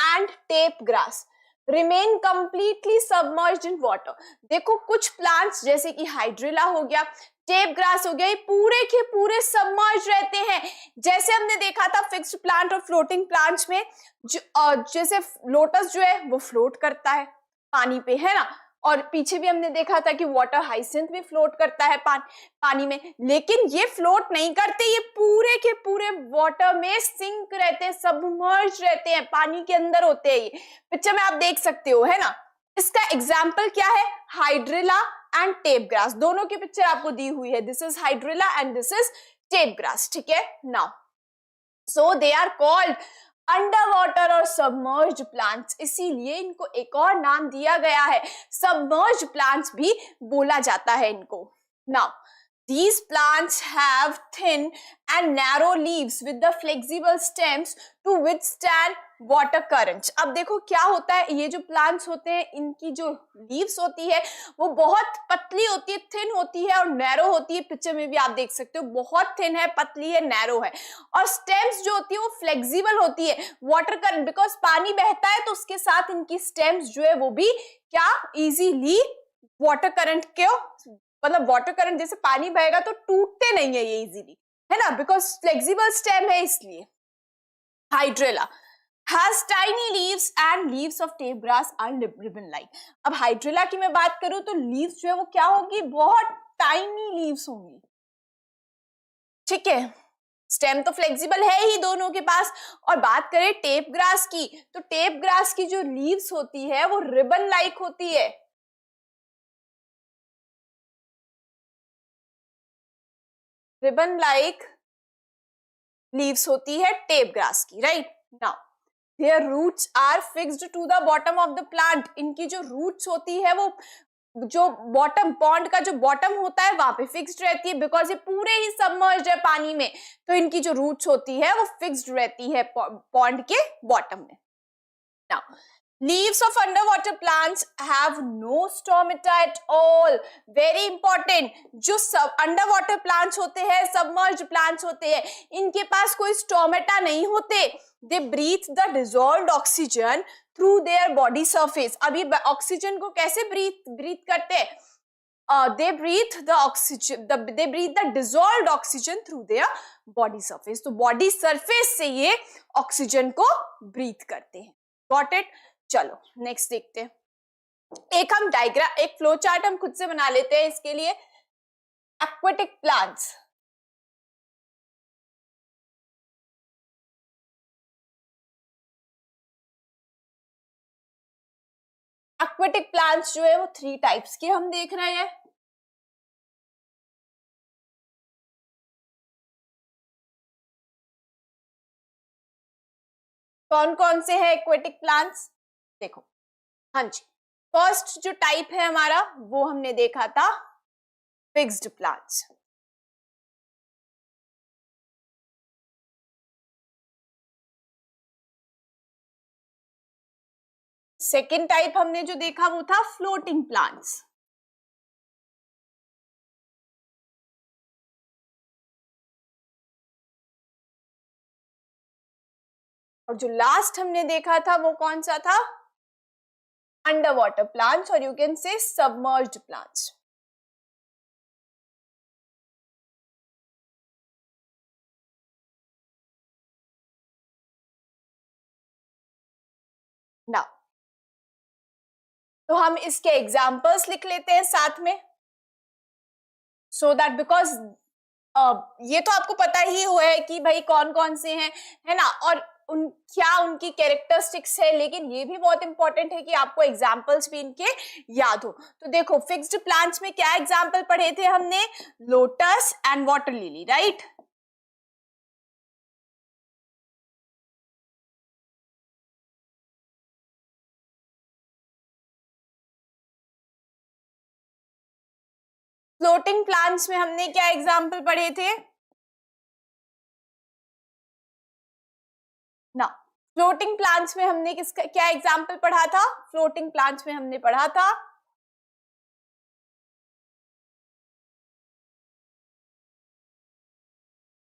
and tape grass remain completely submerged in water. देखो कुछ प्लांट्स जैसे कि हाइड्रेला हो गया, टेप ग्रास हो गया, ये पूरे के पूरे सबमर्ज रहते हैं। जैसे हमने देखा था फिक्स्ड प्लांट और फ्लोटिंग प्लांट्स में, जैसे लोटस जो है वो फ्लोट करता है पानी पे, है ना, और पीछे भी हमने देखा था कि वाटर हाइसिंथ भी फ्लोट करता है पानी में। लेकिन ये फ्लोट नहीं करते, ये पूरे के पूरे वाटर में सिंक रहते हैं, सबमर्ज रहते हैं, पानी के अंदर होते हैं। ये पिक्चर में आप देख सकते हो, है ना। इसका एग्जाम्पल क्या है, हाइड्रेला एंड टेप ग्रास, दोनों की पिक्चर आपको दी हुई है। This is hydrilla and this is tape grass. ठीक है, now so they are called underwater और सबमर्ज्ड प्लांट्स, इसीलिए इनको एक और नाम दिया गया है, सबमर्ज्ड प्लांट्स भी बोला जाता है इनको। Now these plants have thin and narrow leaves with the flexible stems to withstand water current. अब देखो क्या होता है, ये जो प्लांट्स होते हैं इनकी जो लीव्स होती है वो बहुत पतली होती है, थिन होती है और नैरो होती है। पिक्चर में भी आप देख सकते हो, बहुत थिन है, पतली है, नैरो है। और स्टेम्स जो होती है वो फ्लेक्सिबल होती है वाटर करंट, बिकॉज पानी बहता है तो उसके साथ इनकी स्टेम्स जो है वो भी क्या, इजीली वाटर करंट क्यों, मतलब वाटर करंट जैसे पानी बहेगा तो टूटते नहीं है ये इजीली, है ना, बिकॉज फ्लेक्सिबल स्टेम है इसलिए। Hydrilla has tiny leaves and leaves of tape grass are ribbon like। अब हाइड्रेला की मैं बात करूं तो लीव्स जो है वो क्या होगी, बहुत टाइनी लीव्स होंगी। ठीक है, स्टेम तो फ्लेक्सिबल है ही दोनों के पास। और बात करें टेप ग्रास की, तो टेप ग्रास की जो लीव्स होती है वो रिबन लाइक होती है। रिबन लाइक लीव्स होती है टेप ग्रास की, right. Now their roots are fixed to the bottom of the plant। इनकी जो रूट्स होती है वो जो बॉटम, पॉन्ड का जो बॉटम होता है वहां पे फिक्स्ड रहती है, बिकॉज ये पूरे ही सबमर्ज्ड है पानी में, तो इनकी जो रूट्स होती है वो फिक्स्ड रहती है पॉन्ड के बॉटम में। Now leaves of underwater plants have no stomata at all। very important, जो सब underwater plants होते हैं, submerged plants होते हैं, इनके पास कोई स्टोमेटा नहीं होते। they breathe the dissolved oxygen through their body surface। अभी ऑक्सीजन को कैसे ब्रीथ करते हैं, they breathe the dissolved oxygen through their body surface। तो बॉडी सरफेस से ये ऑक्सीजन को ब्रीथ करते हैं। Got it. चलो नेक्स्ट देखते हैं। एक हम डायग्राम, एक फ्लो चार्ट हम खुद से बना लेते हैं इसके लिए। एक्वेटिक प्लांट्स, एक्वेटिक प्लांट्स जो है वो 3 टाइप्स के हम देख रहे हैं। कौन कौन से हैं एक्वेटिक प्लांट्स, देखो। हाँ जी, फर्स्ट जो टाइप है हमारा वो हमने देखा था फिक्स्ड प्लांट्स। सेकेंड टाइप हमने जो देखा वो था फ्लोटिंग प्लांट्स। और जो लास्ट हमने देखा था वो कौन सा था? अंडर वाटर प्लांट्स, और यू कैन से सबमर्ज्ड प्लांट्स। नाउ तो हम इसके एग्जाम्पल्स लिख लेते हैं साथ में, सो दैट बिकॉज ये तो आपको पता ही हुआ है कि भाई कौन कौन से हैं, है ना, और क्या उनकी कैरेक्टरिस्टिक्स है, लेकिन ये भी बहुत इंपॉर्टेंट है कि आपको एग्जाम्पल्स भी इनके याद हो। तो देखो फिक्स्ड प्लांट्स में क्या एग्जाम्पल पढ़े थे हमने? Lotus and water lily, right. Floating plants में हमने क्या एग्जाम्पल पढ़े थे? ना, फ्लोटिंग प्लांट्स में हमने किसका क्या एग्जाम्पल पढ़ा था? फ्लोटिंग प्लांट्स में हमने पढ़ा था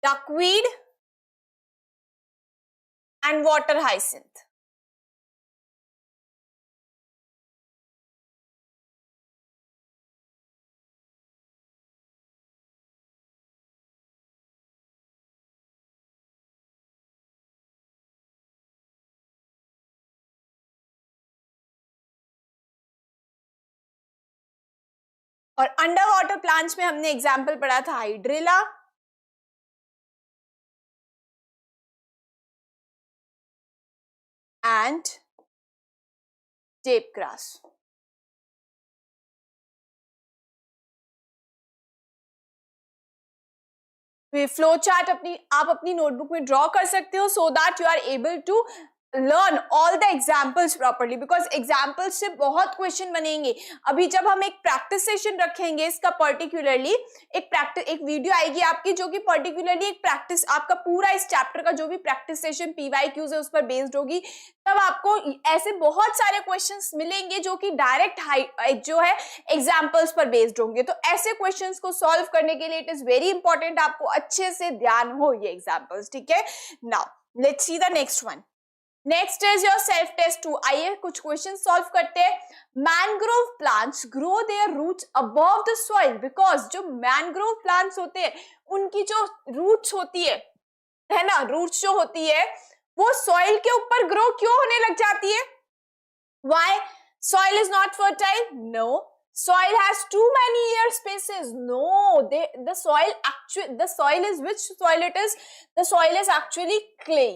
डकवीड एंड वाटर हाइसिंथ। और अंडर वाटर प्लांट्स में हमने एग्जाम्पल पढ़ा था hydrilla and tape grass. Flow chart आप अपनी नोटबुक में ड्रॉ कर सकते हो, so that you are able to learn all the examples properly, because examples से बहुत क्वेश्चन बनेंगे। अभी जब हम एक प्रैक्टिस सेशन रखेंगे इसका पर्टिकुलरली, एक वीडियो आएगी आपकी जो कि पर्टिकुलरली एक प्रैक्टिस, आपका पूरा इस चैप्टर का जो भी प्रैक्टिस सेशन PYQs है उस पर बेस्ड होगी, तब आपको ऐसे बहुत सारे क्वेश्चंस मिलेंगे जो कि डायरेक्ट जो है एग्जाम्पल्स पर बेस्ड होंगे। तो ऐसे क्वेश्चंस को सॉल्व करने के लिए इट इज वेरी इंपॉर्टेंट आपको अच्छे से ध्यान हो ये एग्जाम्पल्स, ठीक है। Now let's see the next one. Next is your self test 2। आइए कुछ क्वेश्चन सॉल्व करते हैं। Mangrove plants grow their roots above the soil, because जो मैनग्रोव प्लांट्स होते हैं उनकी जो रूट्स होती है ना, रूट्स जो होती है वो सॉइल के ऊपर ग्रो क्यों होने लग जाती है? Why? Soil is not fertile? No. Soil has too many air spaces? No. The soil is which soil it is? The soil is actually clay.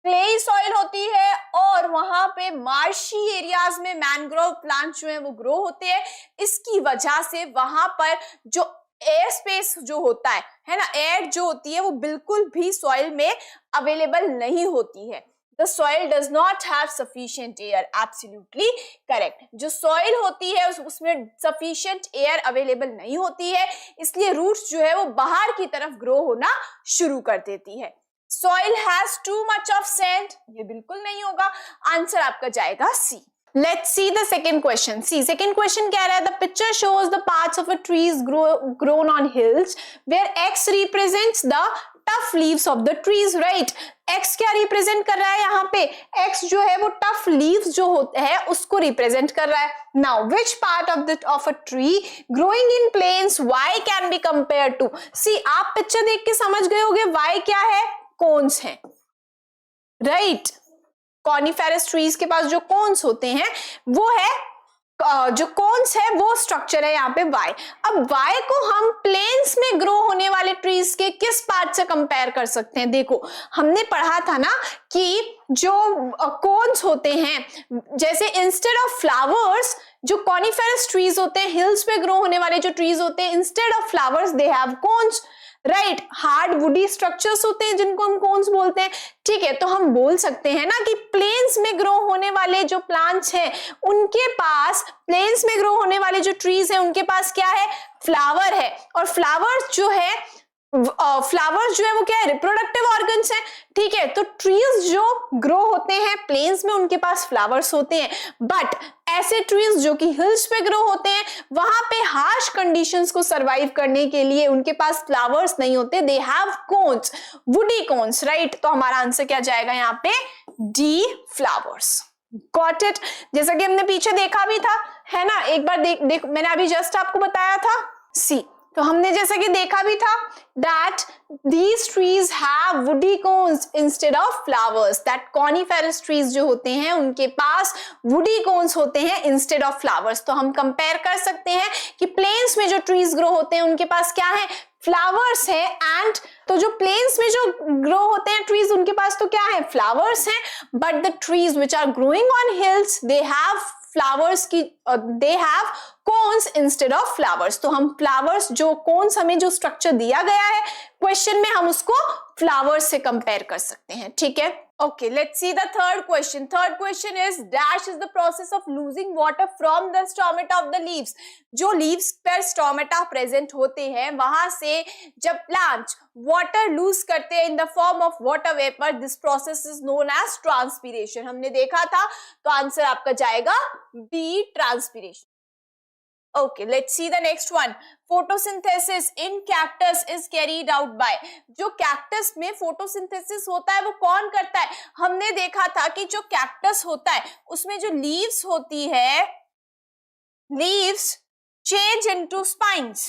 Clayey soil होती है और वहां पे मार्शी एरियाज में मैनग्रोव प्लांट जो है वो grow होते हैं। इसकी वजह से वहां पर जो एयर स्पेस जो होता है ना, एयर जो होती है वो बिल्कुल भी सॉइल में अवेलेबल नहीं होती है। The soil does not have sufficient air. Absolutely correct. जो soil होती है उसमें sufficient air available नहीं होती है, इसलिए roots जो है वो बाहर की तरफ grow होना शुरू कर देती है। Soil has too much of sand? ये बिल्कुल नहीं होगा, आंसर आपका जाएगा C. Let's see the second question. See, second question कह रहा है the picture shows the parts of a trees grown on hills where X represents the tough leaves of the trees, right? X क्या represent कर रहा है यहाँ पे? X जो है वो tough leaves जो होते हैं उसको represent कर रहा है। Now, which part of a tree growing in plains Y can be compared to? See, आप पिक्चर देख के समझ गए होंगे Y क्या है? कोन्स हैं, राइट। कॉनिफेरस ट्रीज के पास जो कोन्स होते हैं वो है, जो कोन्स है वो स्ट्रक्चर है यहाँ पे वाई। अब वाई को हम प्लेन्स में ग्रो होने वाले ट्रीज के किस पार्ट से कंपेयर कर सकते हैं? देखो हमने पढ़ा था ना कि जो कोन्स होते हैं, जैसे इंस्टेड ऑफ फ्लावर्स, जो कॉनिफेरस ट्रीज होते हैं, हिल्स पे ग्रो होने वाले जो ट्रीज होते हैं, instead of flowers they have cones, right. Hard woody structures होते हैं जिनको हम कोन्स बोलते हैं, ठीक है। तो हम बोल सकते हैं ना कि प्लेन्स में ग्रो होने वाले जो प्लांट्स हैं उनके पास, प्लेन्स में ग्रो होने वाले जो ट्रीज हैं उनके पास क्या है? फ्लावर है। और फ्लावर्स जो है फ्लावर्स जो है वो क्या है, रिप्रोडक्टिव ऑर्गन्स है, ठीक है। तो ट्रीज जो ग्रो होते हैं प्लेन्स में उनके पास फ्लावर्स होते हैं, बट ऐसे ट्रीज जो कि हिल्स पे ग्रो होते हैं वहां पे हार्श कंडीशंस को सरवाइव करने के लिए उनके पास फ्लावर्स नहीं होते, they have cones, woody cones, right. तो हमारा आंसर क्या जाएगा यहाँ पे, डी, फ्लावर्स। Got it. जैसा कि हमने पीछे देखा भी था, है ना, एक बार देख मैंने अभी जस्ट आपको बताया था, सी। तो हमने जैसा कि देखा भी था that these trees have woody cones instead of flowers, that coniferous trees जो होते हैं उनके पास woody cones होते हैं instead of flowers। तो हम कंपेयर कर सकते हैं कि प्लेन्स में जो ट्रीज ग्रो होते हैं उनके पास क्या है, फ्लावर्स है, एंड तो जो प्लेन्स में जो ग्रो होते हैं ट्रीज उनके पास तो क्या है, फ्लावर्स हैं, but the trees which are growing on hills they have flowers की, they have cones instead of flowers. तो हम फ्लावर्स जो कोन्स हमें जो स्ट्रक्चर दिया गया है क्वेश्चन में हम उसको फ्लावर्स से कंपेयर कर सकते हैं, ठीक है। Okay, let's see the third question. Third question is dash is the process of losing water from the stomata of the leaves. जो leaves पर stomata present होते हैं वहां से जब plants water lose करते हैं in the form of water vapor, this process is known as transpiration. हमने देखा था, तो आंसर आपका जाएगा B, transpiration. Okay, let's see the next one. Photosynthesis in cactus is carried out by, जो cactus में photosynthesis होता है वो कौन करता है, हमने देखा था कि जो cactus होता है उसमें जो leaves होती है, leaves change into spines,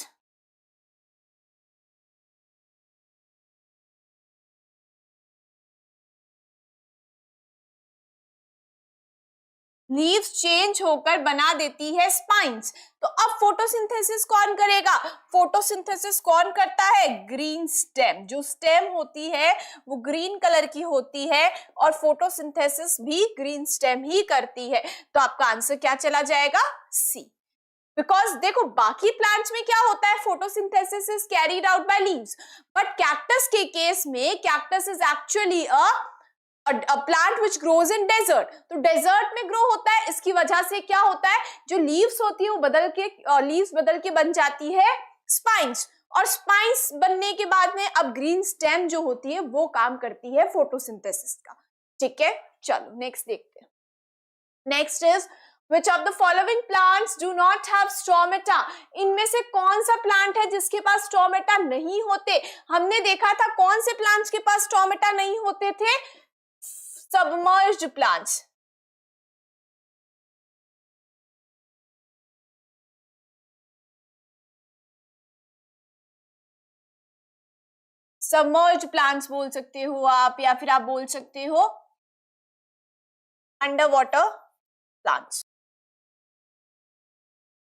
leaves change होकर बना देती है स्पाइन्स। तो अब फोटोसिंथेसिस कौन करेगा, फोटोसिंथेसिस कौन करता है, ग्रीन स्टेम। जो स्टेम होती है वो ग्रीन कलर की होती है और फोटोसिंथेसिस भी ग्रीन स्टेम ही करती है। तो आपका आंसर क्या चला जाएगा, सी। बिकॉज देखो बाकी प्लांट्स में क्या होता है, photosynthesis is carried out by leaves, but cactus के केस में cactus is actually a plant which grows in desert। तो डेजर्ट में ग्रो होता है, इसकी वजह से क्या होता है, जो लीव्स होती है वो लीव्स बदल के बन जाती है स्पाइन्स, और स्पाइन्स बनने के बाद में अब ग्रीन स्टेम जो होती है वो काम करती है फोटोसिंथेसिस का, ठीक है। चलो नेक्स्ट देखते हैं। Next is which of the following plants do not have stomata, इनमें से कौन सा प्लांट है जिसके पास स्टोमेटा नहीं होते। हमने देखा था कौन से प्लांट्स के पास स्टोमेटा नहीं होते थे, submerged plants। सबमर्ज्ड प्लांट्स बोल सकते हो आप, या फिर आप बोल सकते हो under water plants.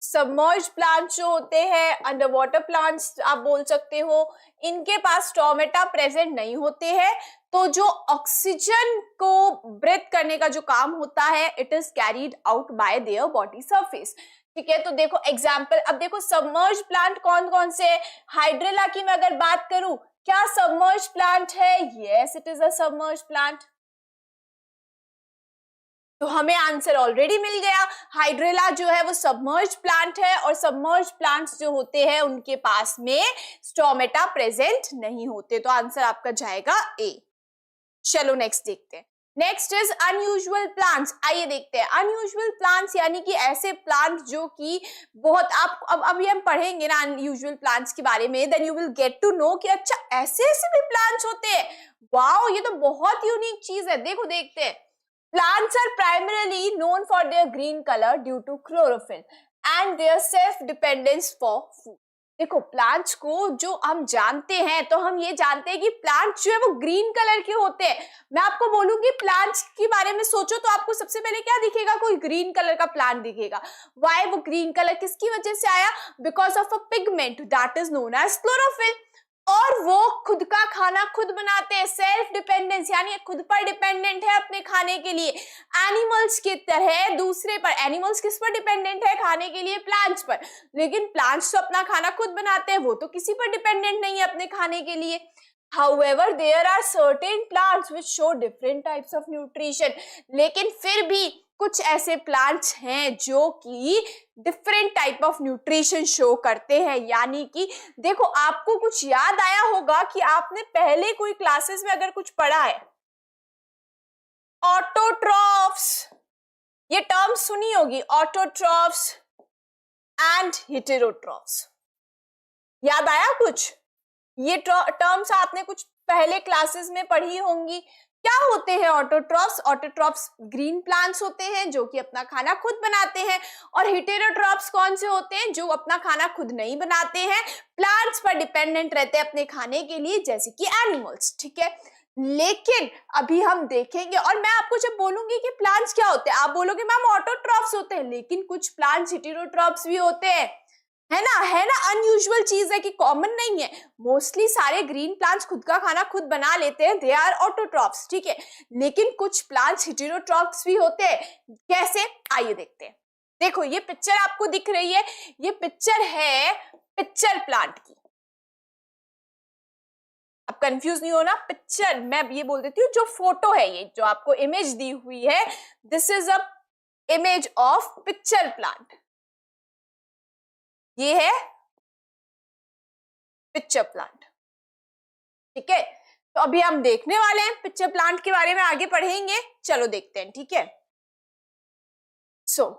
Submerged plants जो होते हैं, अंडर वाटर प्लांट्स आप बोल सकते हो, इनके पास स्टोमेटा प्रेजेंट नहीं होते हैं। तो जो ऑक्सीजन को ब्रीथ करने का जो काम होता है it is carried out by their body surface, ठीक है। तो देखो एग्जांपल, अब देखो सबमर्ज्ड प्लांट कौन कौन से, हाइड्रेला की मैं अगर बात करूं, क्या सबमर्ज्ड प्लांट है, yes it is a submerged plant. तो हमें आंसर ऑलरेडी मिल गया, हाइड्रेला जो है वो सबमर्ज्ड प्लांट है, और सबमर्ज्ड प्लांट्स जो होते हैं उनके पास में स्टोमेटा प्रेजेंट नहीं होते। तो आंसर आपका जाएगा ए। चलो नेक्स्ट देखते हैं। Next is unusual plants. आइए देखते हैं अनयूजुअल प्लांट्स यानी कि ऐसे प्लांट जो कि बहुत, आप अब ये हम पढ़ेंगे ना अनयूजुअल प्लांट्स के बारे में, then you will get to know कि अच्छा ऐसे ऐसे भी प्लांट्स होते हैं, वाओ ये तो बहुत यूनिक चीज है। देखो देखते हैं, plants are primarily known for their green color due to chlorophyll and their self dependence for food। देखो प्लांट्स को जो हम जानते हैं, तो हम ये जानते हैं कि प्लांट्स जो है वो ग्रीन कलर के होते हैं। मैं आपको बोलूंगी प्लांट्स के बारे में सोचो तो आपको सबसे पहले क्या दिखेगा, कोई ग्रीन कलर का प्लांट दिखेगा। वाई, वो ग्रीन कलर किसकी वजह से आया, because of a pigment that is known as chlorophyll, और वो खुद का खाना खुद बनाते हैं, सेल्फ डिपेंडेंस यानी खुद पर डिपेंडेंट है अपने खाने के लिए, एनिमल्स की तरह दूसरे पर। एनिमल्स किस पर डिपेंडेंट है खाने के लिए, प्लांट्स पर, लेकिन प्लांट्स तो अपना खाना खुद बनाते हैं, वो तो किसी पर डिपेंडेंट नहीं है अपने खाने के लिए। However, there are certain plants which show different types of nutrition, लेकिन फिर भी कुछ ऐसे प्लांट्स हैं जो कि different type of nutrition show करते हैं। यानी कि देखो, आपको कुछ याद आया होगा कि आपने पहले कोई क्लासेस में अगर कुछ पढ़ा है, ऑटोट्रॉफ्स, ये टर्म सुनी होगी, ऑटोट्रॉफ्स एंड हेटेरोट्रॉफ्स। याद आया कुछ? ये टर्म्स आपने कुछ पहले क्लासेस में पढ़ी होंगी। क्या होते हैं ऑटोट्रॉफ्स? ऑटोट्रॉफ्स ग्रीन प्लांट्स होते हैं जो कि अपना खाना खुद बनाते हैं, और हेटेरोट्रॉफ्स कौन से होते हैं? जो अपना खाना खुद नहीं बनाते हैं, प्लांट्स पर डिपेंडेंट रहते हैं अपने खाने के लिए, जैसे कि एनिमल्स। ठीक है, लेकिन अभी हम देखेंगे, और मैं आपको जब बोलूंगी कि प्लांट्स क्या होते हैं, आप बोलोगे मैम ऑटोट्रॉफ्स होते हैं, लेकिन कुछ प्लांट्स हेटेरोट्रॉफ्स भी होते हैं, है ना, अनयूजुअल चीज है कि कॉमन नहीं है। मोस्टली सारे ग्रीन प्लांट्स खुद का खाना खुद बना लेते हैं, दे आर ऑटोट्रॉफ्स। ठीक है, लेकिन कुछ प्लांट्स हेटेरोट्रॉफ्स भी होते हैं। कैसे? आइए देखते हैं। देखो, ये पिक्चर आपको दिख रही है, ये पिक्चर है पिक्चर प्लांट की। अब कंफ्यूज नहीं होना, पिक्चर मैं ये बोल देती हूँ, जो फोटो है, ये जो आपको इमेज दी हुई है, this is a image of pitcher plant. ये है पिक्चर प्लांट। ठीक है, तो अभी हम देखने वाले हैं पिक्चर प्लांट के बारे में, आगे पढ़ेंगे। चलो देखते हैं। ठीक है, सो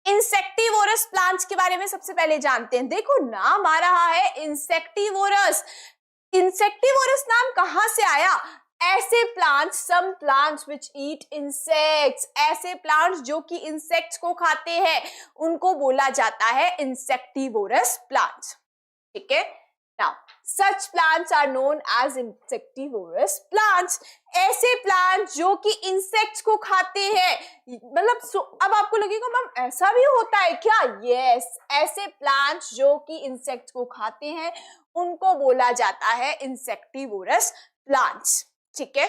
इंसेक्टिवोरस प्लांट्स के बारे में सबसे पहले जानते हैं। देखो, नाम आ रहा है इंसेक्टिवोरस। इंसेक्टिवोरस नाम कहां से आया? ऐसे plants, some plants which eat insects, ऐसे प्लांट्स जो कि इंसेक्ट्स को खाते हैं, उनको बोला जाता है इंसेक्टिवोरस प्लांट्स। ठीक है, now such plants are known as insectivorous plants. ऐसे प्लांट्स जो कि इंसेक्ट्स को खाते हैं, मतलब अब आपको लगेगा मैम ऐसा भी होता है क्या? यस, ऐसे प्लांट्स जो कि इंसेक्ट्स को खाते हैं, उनको बोला जाता है इंसेक्टिवोरस प्लांट्स। ठीक है,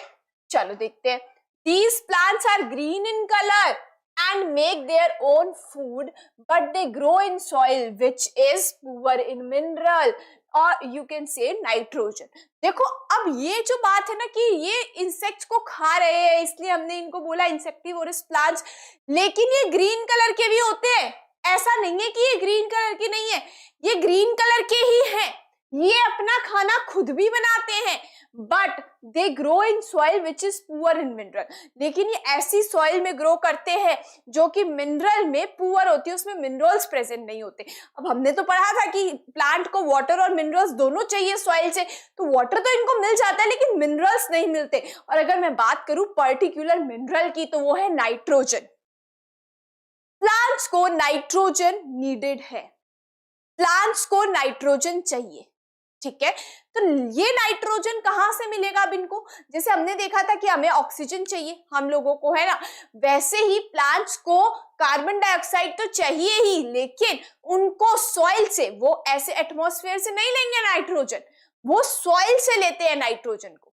चलो देखते हैं। These plants are green in color and make their own food, but they grow in soil which is poor in mineral, और you can say nitrogen। देखो, अब ये जो बात है ना कि ये इंसेक्ट्स को खा रहे हैं, इसलिए हमने इनको बोला इंसेक्टिवोरस प्लांट्स, लेकिन ये ग्रीन कलर के भी होते हैं। ऐसा नहीं है कि ये ग्रीन कलर के नहीं है, ये ग्रीन कलर के ही हैं। ये अपना खाना खुद भी बनाते हैं, but they grow in soil which is poor in mineral. लेकिन ये ऐसी सॉइल में ग्रो करते हैं जो कि मिनरल में पुअर होती है, उसमें मिनरल्स प्रेजेंट नहीं होते। अब हमने तो पढ़ा था कि प्लांट को वाटर और मिनरल्स दोनों चाहिए सॉइल से, तो वाटर तो इनको मिल जाता है लेकिन मिनरल्स नहीं मिलते। और अगर मैं बात करूं पर्टिकुलर मिनरल की, तो वो है नाइट्रोजन। प्लांट्स को नाइट्रोजन नीडेड है, प्लांट्स को नाइट्रोजन चाहिए। ठीक है, तो ये नाइट्रोजन कहां से मिलेगा अब इनको? जैसे हमने देखा था कि हमें ऑक्सीजन चाहिए हम लोगों को, है ना, वैसे ही प्लांट्स को कार्बन डाइऑक्साइड तो चाहिए ही, लेकिन उनको सॉइल से, वो ऐसे एटमॉस्फेयर से नहीं लेंगे नाइट्रोजन, वो सॉइल से लेते हैं नाइट्रोजन को।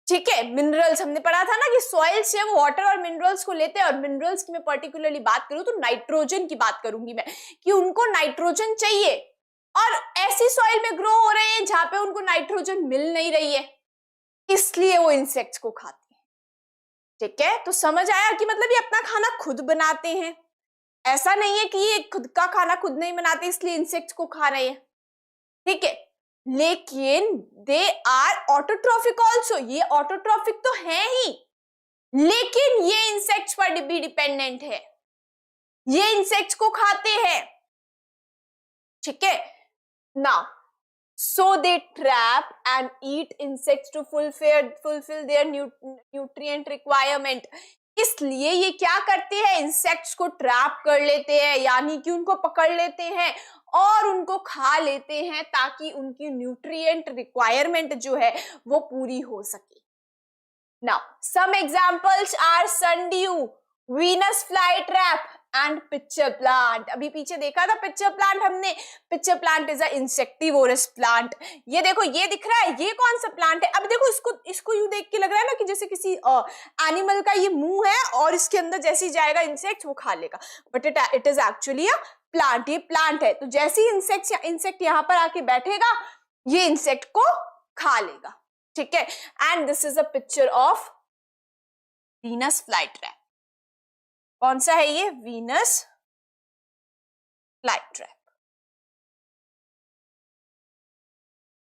ठीक है, मिनरल्स हमने पढ़ा था ना कि सॉइल से वो वाटर और मिनरल्स को लेते हैं, और मिनरल्स की मैं पर्टिकुलरली बात करूं तो नाइट्रोजन की बात करूंगी मैं, कि उनको नाइट्रोजन चाहिए, और ऐसी सॉइल में ग्रो हो रहे हैं जहां पे उनको नाइट्रोजन मिल नहीं रही है, इसलिए वो इंसेक्ट्स को खाते हैं। ठीक है, तो समझ आया कि मतलब ये अपना खाना खुद बनाते हैं, ऐसा नहीं है कि ये खुद का खाना खुद नहीं बनाते इसलिए इंसेक्ट्स को खा रहे हैं। ठीक है, लेकिन दे आर ऑटोट्रॉफिक ऑल्सो, ये ऑटोट्रॉफिक तो है ही, लेकिन ये इंसेक्ट्स पर भी डिपेंडेंट है, ये इंसेक्ट्स को खाते हैं। ठीक है, now so they trap and eat insects to fulfill their nutrient requirement। इसलिए ये क्या करते हैं, इंसेक्ट्स को ट्रैप कर लेते हैं, यानी कि उनको पकड़ लेते हैं और उनको खा लेते हैं, ताकि उनकी न्यूट्रिएंट रिक्वायरमेंट जो है वो पूरी हो सके। Now some examples are sundew, Venus flytrap and pitcher plant. अभी पीछे देखा था पिक्चर प्लांट हमने, pitcher plant is a insectivorous plant. ये देखो, ये दिख रहा है, ये कौन सा प्लांट है? अब देखो, इसको यूं देख के लग रहा है ना कि जैसे किसी एनिमल का ये मुंह है और इसके अंदर जैसे ही जाएगा इंसेक्ट वो खा लेगा, but it is actually a plant. ये प्लांट है, तो जैसे ही इंसेक्ट यहाँ पर आके बैठेगा, ये इंसेक्ट को खा लेगा। ठीक है, and this is a picture of Venus flytrap. कौन सा है ये? Venus fly trap.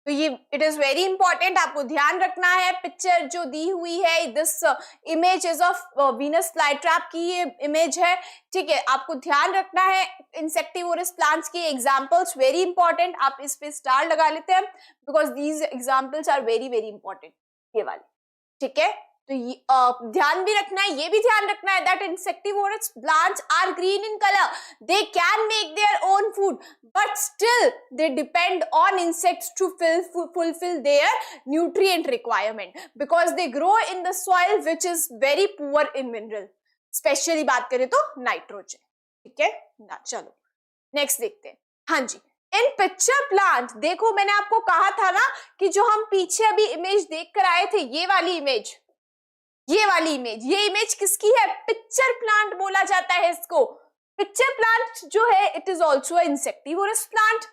तो ये इट इज वेरी इंपॉर्टेंट, आपको ध्यान रखना है। पिक्चर जो दी हुई है, this image is of Venus fly trap की ये इमेज है, ठीक है। आपको ध्यान रखना है इंसेक्टिवोरस प्लांट्स की एग्जांपल्स वेरी इंपॉर्टेंट। आप इस पे स्टार लगा लेते हैं because these examples are very very important, ये वाले, ठीक है। तो ध्यान भी रखना है, ये भी ध्यान रखना है that insectivorous plants are green in color. They can make their own food, but still they depend on insects to fulfill their nutrient requirement because they grow in the soil which is very poor in mineral. Specially बात करें तो nitrogen, ठीक है ना। चलो next देखते हैं। हाँ जी, इन पिक्चर प्लांट, देखो मैंने आपको कहा था ना कि जो हम पीछे अभी इमेज देख कर आए थे, ये वाली इमेज, ये वाली इमेज, ये इमेज किसकी है? पिक्चर प्लांट बोला जाता है इसको। पिक्चर प्लांट जो है it is also insectivorous plant.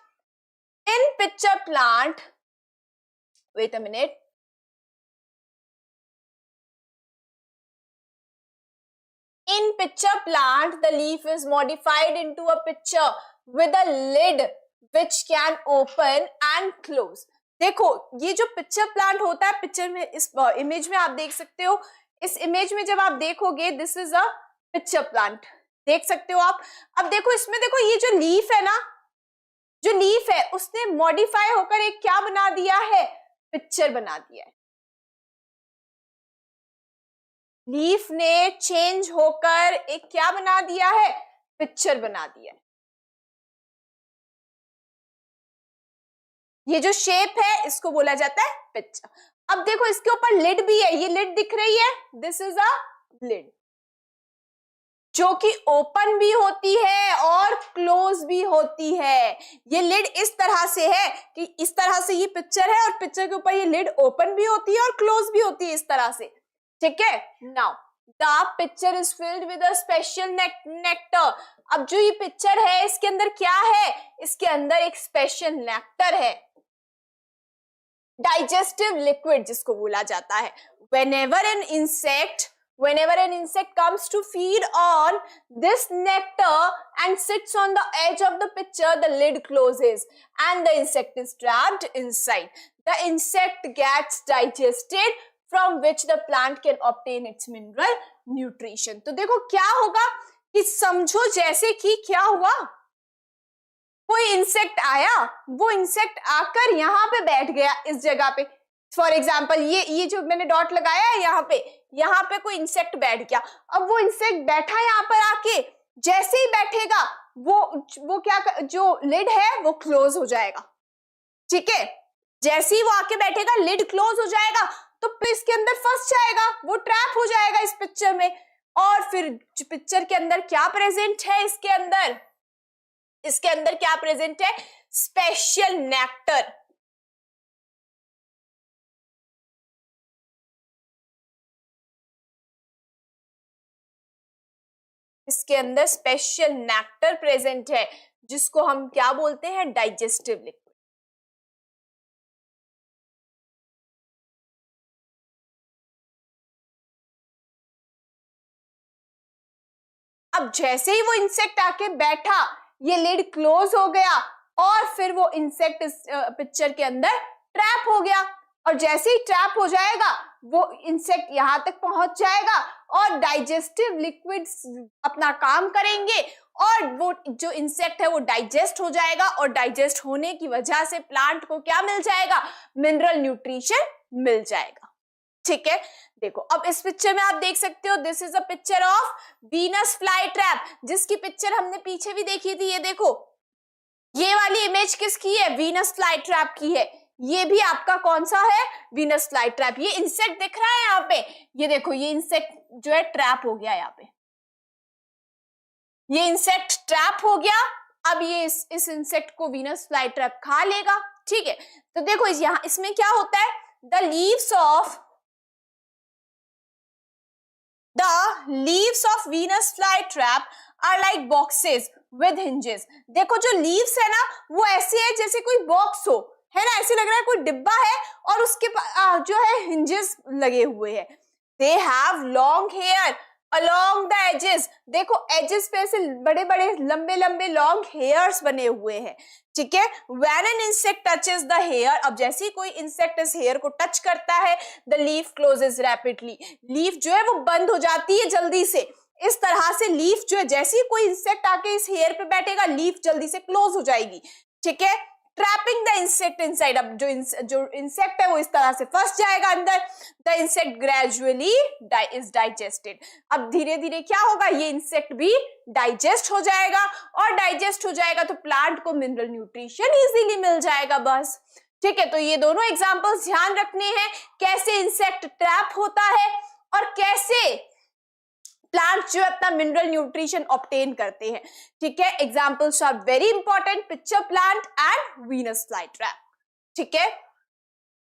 In pitcher plant, wait a minute, in pitcher plant the leaf is modified into a pitcher with a lid which can open and close. देखो ये जो pitcher plant होता है, picture में इस image में आप देख सकते हो, इस इमेज में जब आप देखोगे this is a pitcher plant, देख सकते हो आप। अब देखो इसमें, देखो ये जो लीफ है ना, जो लीफ है उसने मॉडिफाई होकर एक क्या बना दिया है? पिक्चर बना दिया है। लीफ ने चेंज होकर एक क्या बना दिया है? पिक्चर बना दिया है। ये जो शेप है इसको बोला जाता है पिक्चर। अब देखो इसके ऊपर लिड भी है, ये लिड दिख रही है, दिस इज अ लिड जो कि ओपन भी होती है और क्लोज भी होती है। ये लिड इस तरह से है कि इस तरह से ये पिक्चर है और पिक्चर के ऊपर ये लिड ओपन भी होती है और क्लोज भी होती है इस तरह से, ठीक है। Now the picture is filled with a special nectar. अब जो ये पिक्चर है इसके अंदर क्या है? इसके अंदर एक स्पेशल नेक्टर है, डाइजेस्टिव लिक्विड जिसको बोला जाता है। whenever an insect comes to feed on this nectar and sits on the edge of the pitcher, the lid closes and the insect is trapped inside. The insect gets digested from which the plant can obtain its mineral nutrition. तो देखो क्या होगा कि समझो जैसे कि क्या हुआ, कोई इंसेक्ट आया, वो इंसेक्ट आकर यहाँ पे बैठ गया इस जगह पे। फॉर एग्जाम्पल ये जो मैंने डॉट लगाया है यहाँ पे कोई इंसेक्ट बैठ गया। अब वो इंसेक्ट बैठा यहाँ पर आके, जैसे ही बैठेगा वो क्या, जो लिड है वो क्लोज हो जाएगा, ठीक है। जैसे ही वो आके बैठेगा लिड क्लोज हो जाएगा, तो फिर इसके अंदर फंस जाएगा, वो ट्रैप हो जाएगा इस पिक्चर में। और फिर पिक्चर के अंदर क्या प्रेजेंट है? इसके अंदर क्या प्रेजेंट है? Special nectar. इसके अंदर स्पेशल नेक्टर प्रेजेंट है जिसको हम क्या बोलते हैं? Digestive liquid. अब जैसे ही वो इंसेक्ट आके बैठा, ये लिड क्लोज हो गया और फिर वो इंसेक्ट इस पिक्चर के अंदर ट्रैप हो गया। और जैसे ही ट्रैप हो जाएगा वो इंसेक्ट यहां तक पहुंच जाएगा और डाइजेस्टिव लिक्विड्स अपना काम करेंगे और वो जो इंसेक्ट है वो डाइजेस्ट हो जाएगा। और डाइजेस्ट होने की वजह से प्लांट को क्या मिल जाएगा? मिनरल न्यूट्रिशन मिल जाएगा, ठीक है। देखो अब इस पिक्चर में आप देख सकते हो, this is a picture of Venus fly trap, जिसकी पिक्चर हमने पीछे भी देखी थी। ये देखो ये वाली इमेज किसकी है? वीनस फ्लाई ट्रैप की है। ये भी आपका कौन सा है? Venus fly trap. ये इंसेक्ट दिख रहा है यहाँ पे, ये देखो ये इंसेक्ट जो है ट्रैप हो गया यहाँ पे, ये इंसेक्ट ट्रैप हो गया। अब ये इस इंसेक्ट को वीनस फ्लाई ट्रैप खा लेगा, ठीक है। तो देखो यहाँ इसमें क्या होता है? The leaves of Venus flytrap are like boxes with hinges. देखो जो leaves है ना वो ऐसे है जैसे कोई बॉक्स हो, है ना, ऐसे लग रहा है कोई डिब्बा है और उसके जो है hinges लगे हुए हैं। They have long hair along the edges, देखो edges पे ऐसे बड़े बड़े लंबे लंबे long hairs बने हुए हैं, ठीक है। When an insect touches the hair, अब जैसे ही कोई insect इस hair को touch करता है, the leaf closes rapidly, leaf जो है वो बंद हो जाती है जल्दी से। इस तरह से लीफ जो है, जैसे ही कोई इंसेक्ट आके इस हेयर पे बैठेगा, लीफ जल्दी से क्लोज हो जाएगी, ठीक है। ट्रैपिंग द इंसेक्ट इनसाइड, अब जो इंसेक्ट है वो इस तरह से फंस जाएगा अंदर। The insect gradually is digested, अब धीरे धीरे क्या होगा, ये इंसेक्ट भी डाइजेस्ट हो जाएगा, और डाइजेस्ट हो जाएगा तो प्लांट को मिनरल न्यूट्रिशन इजीली मिल जाएगा, बस, ठीक है। तो ये दोनों एग्जांपल्स ध्यान रखने हैं, कैसे इंसेक्ट ट्रैप होता है और कैसे प्लांट जो है अपना मिनरल न्यूट्रिशन ऑब्टेन करते हैं, ठीक है। Examples are very important, pitcher plant and Venus flytrap, ठीक है।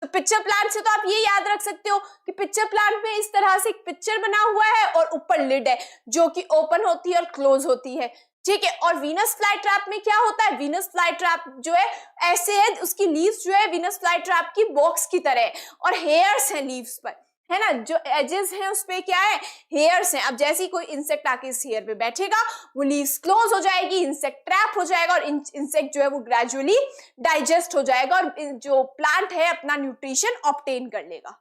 तो पिक्चर प्लांट से तो आप ये याद रख सकते हो कि पिक्चर प्लांट में इस तरह से एक पिक्चर बना हुआ है और ऊपर लिड है जो कि ओपन होती है और क्लोज होती है, ठीक है। और वीनस फ्लाईट्रैप में क्या होता है, वीनस फ्लाईट्रैप जो है ऐसे है, उसकी लीव्स जो है वीनस फ्लाईट्रैप की बॉक्स की तरह है और हेयर्स हैं लीव्स पर, है ना, जो एजेस हैं उस पे क्या है, हेयर्स हैं। अब जैसे ही कोई इंसेक्ट आके इस हेयर पे बैठेगा, वो लीव्स क्लोज हो जाएगी, इंसेक्ट ट्रैप हो जाएगा और इंसेक्ट जो है वो ग्रेजुअली डाइजेस्ट हो जाएगा और जो प्लांट है अपना न्यूट्रिशन ऑब्टेन कर लेगा,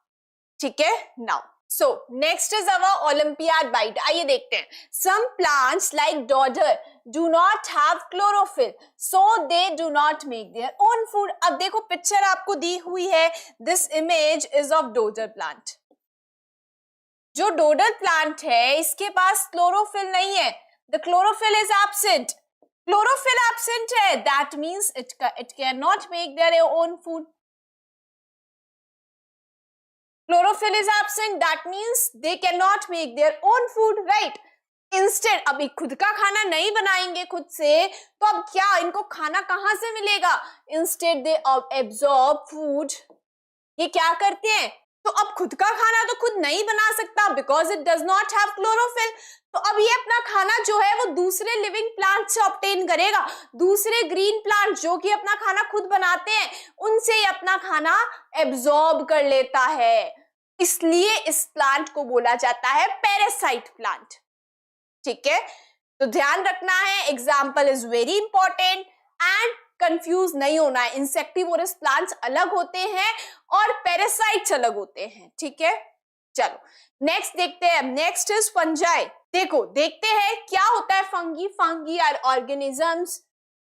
ठीक है। Now so next is our olympiad bite, आइए देखते हैं। Some plants like dodder do not have chlorophyll, so they do not make their own food. अब देखो पिक्चर आपको दी हुई है, this image is of dodder plant. जो डोडर प्लांट है इसके पास क्लोरोफिल नहीं है, the chlorophyll is absent, chlorophyll absent है, that means it can not make their own food. Chlorophyll is absent, that means they can not make their own food, right. Instead, अभी खुद का खाना नहीं बनाएंगे खुद से, तो अब क्या इनको खाना कहां से मिलेगा, इंस्टेड दे एब्सॉर्ब फूड, ये क्या करते हैं, तो अब खुद का खाना तो खुद नहीं बना सकता because it does not have chlorophyll, तो अब ये अपना खाना जो है वो दूसरे लिविंग प्लांट से ऑब्टेन करेगा, दूसरे ग्रीन प्लांट जो कि अपना खाना खुद बनाते हैं उनसे ये अपना खाना एब्सॉर्ब कर लेता है, इसलिए इस प्लांट को बोला जाता है पैरासाइट प्लांट, ठीक है। तो ध्यान रखना है, example is very important and confuse नहीं होना है, इंसेक्टिवोरस प्लांट्स अलग होते हैं और पैरासाइट्स अलग होते हैं, ठीक है। चलो नेक्स्ट देखते हैं, नेक्स्ट इज फंजाई। देखो देखते हैं क्या होता है fungi. Fungi are organisms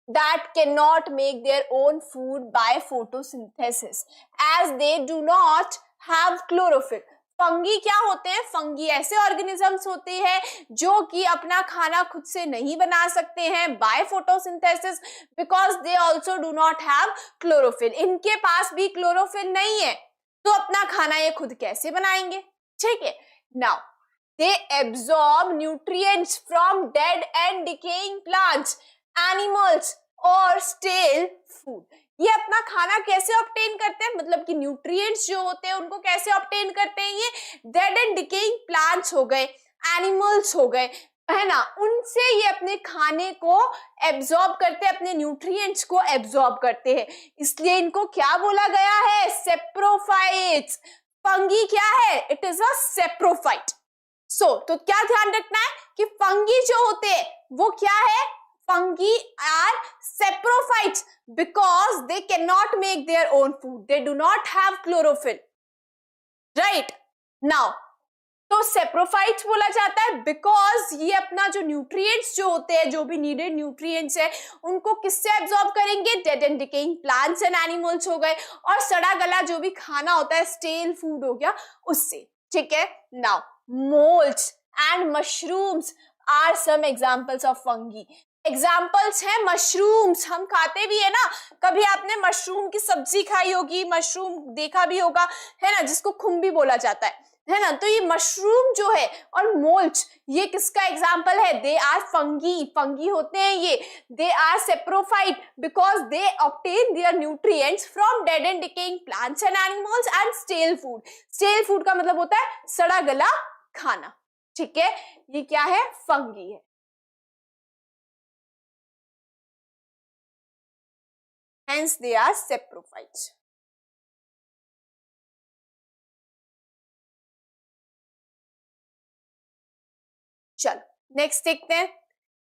that cannot make their own food by photosynthesis as they do not have chlorophyll। Fungi क्या होते हैं, फंगी ऐसे ऑर्गेनिजम्स होते हैं जो कि अपना खाना खुद से नहीं बना सकते हैं by photosynthesis because they also do not have chlorophyll, इनके पास भी क्लोरोफिल नहीं है, तो अपना खाना ये खुद कैसे बनाएंगे, ठीक है। Now they absorb nutrients from dead and decaying plants, animals और स्टेल फूड। ये अपना खाना कैसे ऑब्टेन करते हैं, मतलब कि न्यूट्रिएंट्स जो होते हैं उनको कैसे ऑब्टेन करते हैं, ये डेड एंड डिकेइंग प्लांट्स हो गए, एनिमल्स हो गए, है ना, उनसे ये अपने खाने को एब्सॉर्ब करते हैं, अपने न्यूट्रिएंट्स को एब्सॉर्ब करते हैं, इसलिए इनको क्या बोला गया है, सेप्रोफाइट्स। फंगी क्या है, इट इज अ सेप्रोफाइट। सो तो क्या ध्यान रखना है कि फंगी जो होते हैं वो क्या है, fungi are saprophytes because they cannot make their own food, they do not have chlorophyll, right। now तो सेप्रोफाइट्स बोला जाता है बिकॉज ये अपना जो न्यूट्रिएंट्स जो होते हैं, जो भी नीडेड न्यूट्रिएंट्स है उनको किससे एब्सॉर्ब करेंगे, dead and decaying plants and animals हो गए, और सड़ा गला जो भी खाना होता है, स्टेल फूड हो गया उससे, ठीक है। Now moulds and mushrooms are some examples of fungi. Examples हैं मशरूम्स, हम खाते भी है ना, कभी आपने मशरूम की सब्जी खाई होगी, मशरूम देखा भी होगा, है ना, जिसको खुम्बी बोला जाता है ना, तो ये मशरूम जो है और मोल्ड ये किसका एग्जाम्पल है, दे आर फंगी, फंगी होते हैं ये, they are saprophyte because they obtain their nutrients from dead and decaying plants and animals and stale food. Stale food का मतलब होता है सड़ा गला खाना, ठीक है, ये क्या है, फंगी है। Hence they are saprophytes. चलो नेक्स्ट देखते हैं।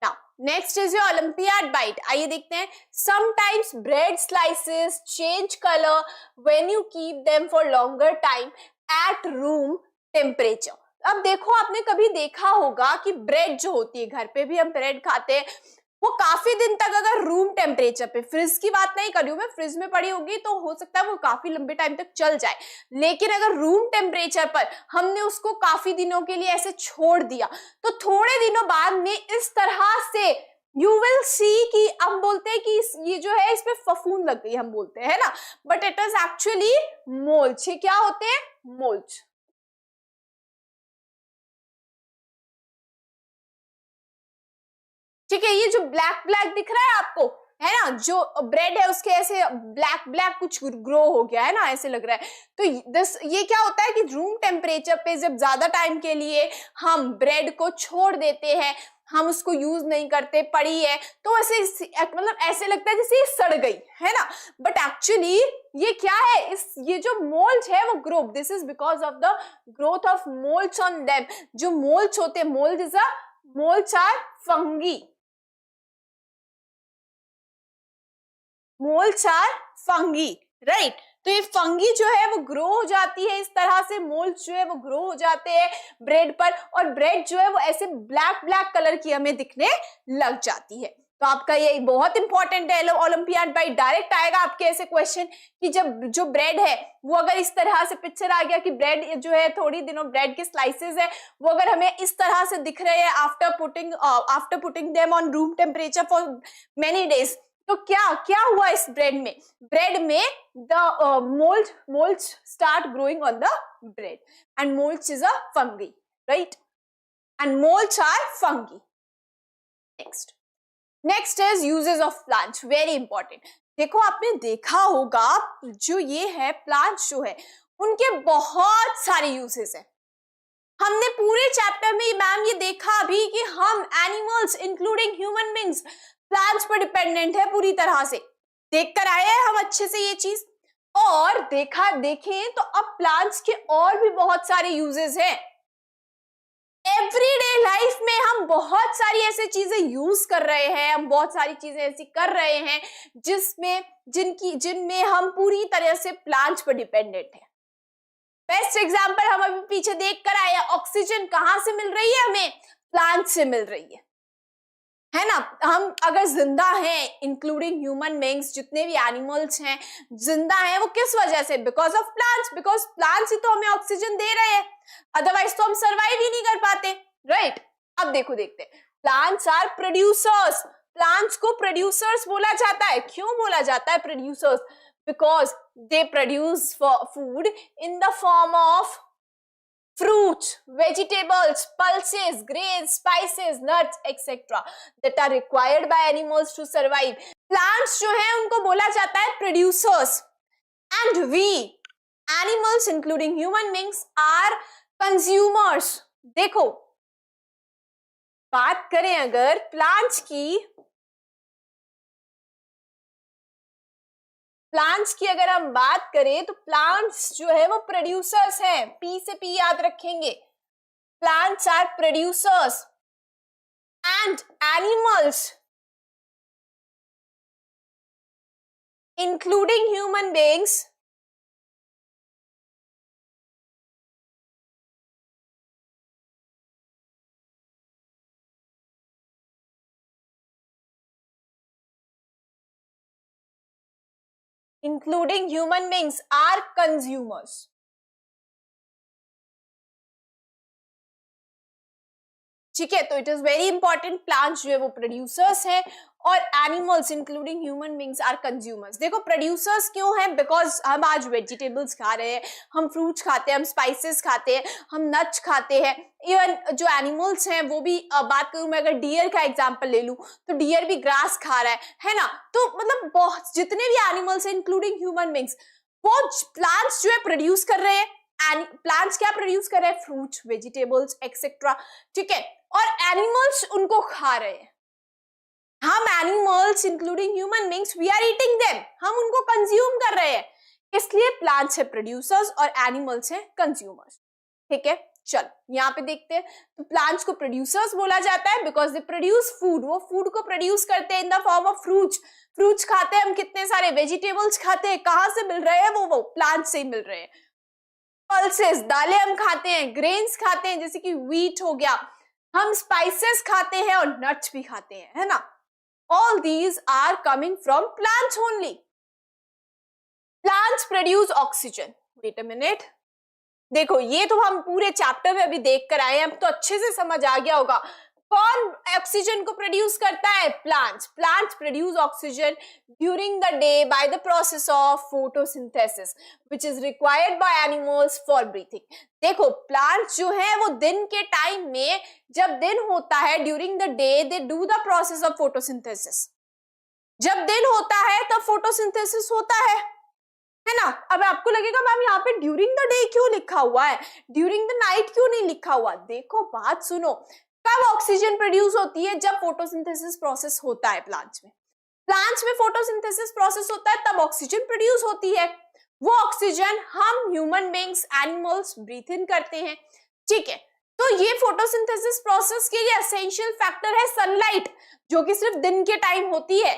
Now next is your olympiad bite. आइए देखते हैं। Sometimes bread slices change colour when you keep them for longer time at room temperature. अब देखो, आपने कभी देखा होगा कि ब्रेड जो होती है, घर पे भी हम ब्रेड खाते हैं, वो काफी दिन तक अगर रूम टेम्परेचर पे, फ्रिज की बात नहीं कर रही हूं मैं, फ्रिज में पड़ी होगी तो हो सकता है वो काफी लंबे टाइम तक चल जाए, लेकिन अगर रूम टेम्परेचर पर हमने उसको काफी दिनों के लिए ऐसे छोड़ दिया तो थोड़े दिनों बाद में इस तरह से यू विल सी कि हम बोलते हैं कि ये जो है इस पे फफूंद लग गई, हम बोलते हैं ना, but it is actually moulds. ये क्या होते हैं? मोल्ड्स। ठीक है, ये जो ब्लैक ब्लैक दिख रहा है आपको, है ना, जो ब्रेड है उसके ऐसे ब्लैक ब्लैक कुछ ग्रो हो गया है ना, ऐसे लग रहा है। तो ये क्या होता है कि रूम टेम्परेचर पे जब ज्यादा टाइम के लिए हम ब्रेड को छोड़ देते हैं, हम उसको यूज नहीं करते, पड़ी है, तो ऐसे मतलब ऐसे लगता है जैसे ये सड़ गई है ना, बट एक्चुअली ये क्या है, ये जो मोल्ड है वो grow, this is because of the growth of moulds on them. जो मोल्ड्स होते हैं, moulds are fungi, moulds are fungi, right. तो ये फंगी जो है वो ग्रो हो जाती है, इस तरह से मोल्ड्स जो है वो ग्रो हो जाते हैं ब्रेड पर, और ब्रेड जो है वो ऐसे ब्लैक ब्लैक कलर की हमें दिखने लग जाती है। तो आपका ये बहुत इंपॉर्टेंट है, ओलंपियाड बाइट डायरेक्ट आएगा आपके ऐसे क्वेश्चन कि जब जो ब्रेड है वो अगर इस तरह से पिक्चर आ गया कि ब्रेड जो है थोड़ी दिनों ब्रेड के स्लाइसेस है वो अगर हमें इस तरह से दिख रहे हैं after putting them on room temperature for many days, तो क्या क्या हुआ इस ब्रेड में the molds start growing on the bread and molds is a fungi, right, and molds are fungi. next is uses of plants, very important। देखो, आपने देखा होगा जो ये है प्लांट्स जो है उनके बहुत सारे यूजेस हैं। हमने पूरे चैप्टर में मैम ये देखा अभी कि हम animals including human beings plants पर डिपेंडेंट है पूरी तरह से, देख कर आए हैं हम अच्छे से ये चीज, और देखें तो अब प्लांट्स के और भी बहुत सारे यूजेस हैं। एवरीडे लाइफ में हम बहुत सारी ऐसी चीजें यूज कर रहे हैं, हम बहुत सारी चीजें ऐसी कर रहे हैं जिनमें हम पूरी तरह से प्लांट्स पर डिपेंडेंट है। बेस्ट एग्जांपल हम अभी पीछे देख कर आए, ऑक्सीजन कहां से मिल रही है? हमें प्लांट से मिल रही है ना। हम अगर जिंदा हैं, इंक्लूडिंग ह्यूमन बीइंग्स, जितने भी एनिमल्स हैं जिंदा हैं, वो किस वजह से? Because of plants, because plants ही तो हमें ऑक्सीजन दे रहे हैं, अदरवाइज तो हम सर्वाइव ही नहीं कर पाते, राइट। अब देखते हैं, प्लांट्स आर प्रोड्यूसर्स। प्लांट्स को प्रोड्यूसर्स बोला जाता है। क्यों बोला जाता है producers? Because they produce food in the form of fruits, vegetables, pulses, grains, spices, nuts, etc. that are required by animals to survive. Plants जो है उनको बोला जाता है producers, and we animals including human beings are consumers. देखो, बात करें अगर प्लांट्स की अगर हम बात करें तो प्लांट्स जो है वो प्रोड्यूसर्स हैं। पी से पी याद रखेंगे, plants are producers and animals including human beings are consumers. ठीक है, तो it is very important, plants जो है वो प्रोड्यूसर्स हैं और animals including human beings are consumers. देखो, प्रोड्यूसर्स क्यों हैं? बिकॉज हम आज वेजिटेबल्स खा रहे हैं, हम फ्रूट्स खाते हैं, हम स्पाइसेस खाते हैं, हम नट्स खाते हैं। इवन जो एनिमल्स हैं वो भी, बात करूं मैं अगर डियर का एग्जांपल ले लूं तो डियर भी ग्रास खा रहा है ना। तो मतलब बहुत जितने भी एनिमल्स हैं इंक्लूडिंग ह्यूमन बीइंग्स, वो प्लांट्स जो है प्रोड्यूस कर रहे हैं। प्लांट्स क्या प्रोड्यूस कर रहे हैं? फ्रूट्स, वेजिटेबल्स एक्सेट्रा, ठीक है, और एनिमल्स उनको खा रहे हैं। हम animals including human beings we are eating them, हम उनको कंज्यूम कर रहे हैं, इसलिए प्लांट्स है प्रोड्यूसर्स और एनिमल्स है कंज्यूमर्स। ठीक है, चलो यहाँ पे देखते हैं, तो प्लांट्स को प्रोड्यूसर्स बोला जाता है बिकॉज दे प्रोड्यूस फूड, वो फूड को प्रोड्यूस करते हैं in the form of fruits. Fruits खाते हैं हम, कितने सारे वेजिटेबल्स खाते हैं, कहाँ से मिल रहे हैं, वो प्लांट से ही मिल रहे हैं। पल्सेस, दालें हम खाते हैं, ग्रेन्स खाते हैं जैसे कि व्हीट हो गया, हम स्पाइसेस खाते हैं और नट्स भी खाते हैं, है ना। All these are coming from plants only. Plants produce oxygen. Wait a minute, देखो ये तो हम पूरे चैप्टर में अभी देख कर आए हैं, अब तो अच्छे से समझ आ गया होगा कौन ऑक्सीजन को प्रोड्यूस करता है, plants. Plants produce oxygen during the day by the process of photosynthesis which is required by animals for breathing. देखो प्लांट्स जो है वो दिन के टाइम में, जब दिन होता है during the day they do the process of photosynthesis. जब दिन होता है तब फोटोसिंथेसिस होता है ना। अब आपको लगेगा मैम यहाँ पे ड्यूरिंग द डे क्यों लिखा हुआ है, ड्यूरिंग द नाइट क्यों नहीं लिखा हुआ। देखो बात सुनो, कब ऑक्सीजन प्रोड्यूस होती है, जब फोटोसिंथेसिस प्रोसेस होता है प्लांट्स में। प्लांट्स में फोटोसिंथेसिस प्रोसेस होता है तब ऑक्सीजन प्रोड्यूस होती है। वो ऑक्सीजन हम ह्यूमन बीइंग्स, एनिमल्स ब्रीथ इन करते हैं, ठीक है। तो ये फोटोसिंथेसिस प्रोसेस के लिए एसेंशियल फैक्टर है सनलाइट, जो कि सिर्फ दिन के टाइम होती है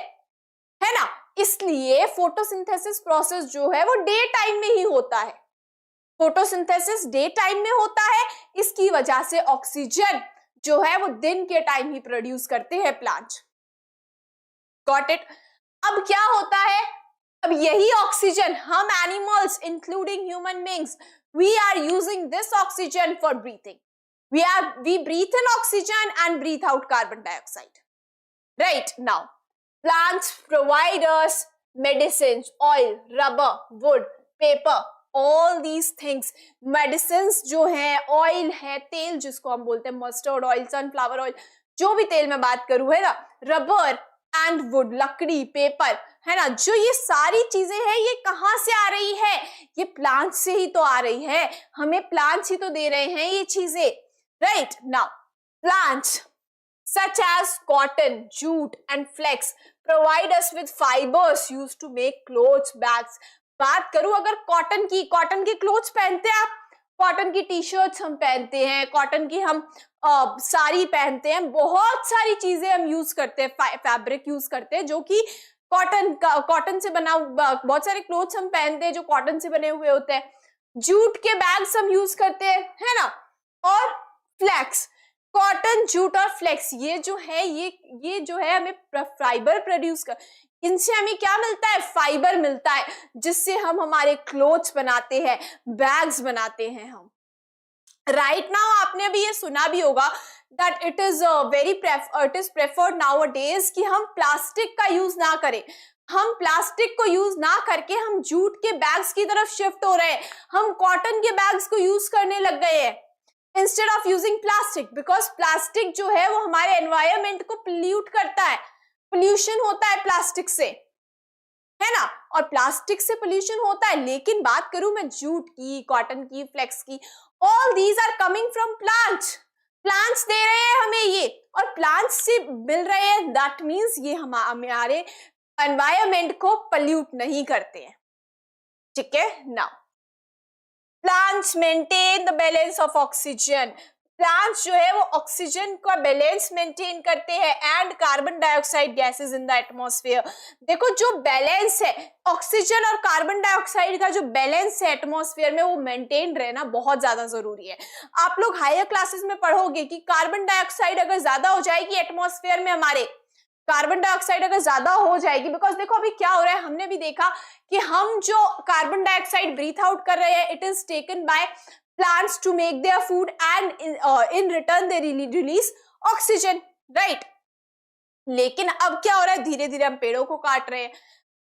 ना। इसलिए फोटोसिंथेसिस प्रोसेस जो है वो डे टाइम में ही होता है। फोटोसिंथेसिस डे टाइम में होता है, इसकी वजह से ऑक्सीजन जो है वो दिन के टाइम ही प्रोड्यूस करते हैं प्लांट। Got it. अब क्या होता है, अब यही ऑक्सीजन हम animals including human beings we are using this oxygen for breathing. we breathe in oxygen and breathe out carbon dioxide. Right now, plants provide us medicines, oil, rubber, wood, paper, all these things. Medicines जो है, oil है, तेल जिसको हम बोलते हैं mustard oil, sunflower oil, जो भी तेल मैं बात करूं, है ना, रबर एंड वुड, लकड़ी, पेपर, है ना, जो ये सारी चीजें हैं ये कहाँ से आ रही है, ये प्लांट से ही तो आ रही है, हमें प्लांट्स ही तो दे रहे हैं ये चीजें। Right now, plants such as cotton, jute and flax provide us with fibers used to make clothes, bags. बात करूं अगर कॉटन की, कॉटन के क्लोथ्स पहनते हैं आप, कॉटन की टी शर्ट्स हम पहनते हैं, कॉटन की हम साड़ी पहनते हैं, बहुत सारी चीजें हम यूज करते हैं, फैब्रिक यूज करते हैं जो कि कॉटन से बना, बहुत सारे क्लोथ्स हम पहनते हैं जो कॉटन से बने हुए होते हैं। जूट के बैग्स हम यूज करते हैं, है ना, और फ्लैक्स, कॉटन, जूट और फ्लैक्स, ये जो है ये जो है हमें फाइबर प्रोड्यूस कर, इनसे हमें क्या मिलता है, फाइबर मिलता है, जिससे हम हमारे क्लोथ्स बनाते हैं, बैग्स बनाते हैं हम। राइट नाउ आपने भी ये सुना भी होगा that it is preferred nowadays कि हम प्लास्टिक का यूज ना करें। हम प्लास्टिक को यूज ना करके हम जूट के बैग्स की तरफ शिफ्ट हो रहे हैं, हम कॉटन के बैग्स को यूज करने लग गए हैं instead of using plastic, because plastic जो है वो हमारे एनवायरमेंट को पोल्यूट करता है, पोल्यूशन होता है प्लास्टिक से, है ना, और प्लास्टिक से पोल्यूशन होता है। लेकिन बात करूं मैं जूट की, कॉटन की, फ्लेक्स की, all these are coming from plants. Plants दे रहे हैं हमें ये, और प्लांट्स से मिल रहे हैं, दैट मीन्स ये हमारे एनवायरमेंट को पोल्यूट नहीं करते हैं, ठीक है। Now plants maintain the balance of oxygen. Plants जो है वो ऑक्सीजन का बैलेंस मेंटेन करते हैं and carbon dioxide gases in the atmosphere. देखो जो बैलेंस है, ऑक्सीजन और कार्बन डाइऑक्साइड का जो बैलेंस है एटमॉस्फेयर में, वो मेंटेन रहना बहुत ज्यादा जरूरी है। आप लोग हायर क्लासेस में पढ़ोगे कि कार्बन डाइऑक्साइड अगर ज्यादा हो जाएगी एटमॉस्फेयर में, हमारे कार्बन डाइऑक्साइड अगर ज्यादा हो जाएगी, बिकॉज देखो अभी क्या हो रहा है, हमने भी देखा कि हम जो कार्बन डाइऑक्साइड ब्रीथ आउट कर रहे हैं, it is taken by plants to make their food and in return they release oxygen, right? लेकिन अब क्या हो रहा है, धीरे धीरे हम पेड़ों को काट रहे हैं,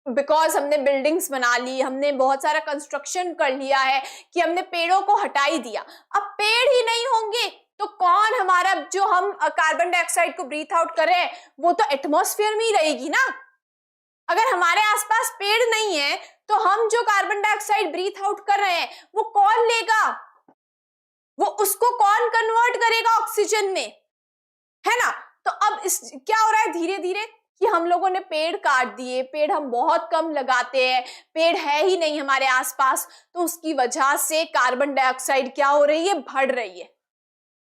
बिकॉज हमने बिल्डिंग्स बना ली, हमने बहुत सारा कंस्ट्रक्शन कर लिया है कि हमने पेड़ों को हटा ही दिया। अब पेड़ ही नहीं होंगे तो कौन हमारा, जो हम कार्बन डाइऑक्साइड को ब्रीथ आउट कर रहे हैं वो तो एटमॉस्फेयर में ही रहेगी ना। अगर हमारे आसपास पेड़ नहीं है तो हम जो कार्बन डाइऑक्साइड ब्रीथ आउट कर रहे हैं वो कौन लेगा, वो उसको कौन कन्वर्ट करेगा ऑक्सीजन में, है ना। तो अब क्या हो रहा है, धीरे धीरे कि हम लोगों ने पेड़ काट दिए, पेड़ हम बहुत कम लगाते हैं, पेड़ है ही नहीं हमारे आसपास, तो उसकी वजह से कार्बन डाइऑक्साइड क्या हो रही है, बढ़ रही है।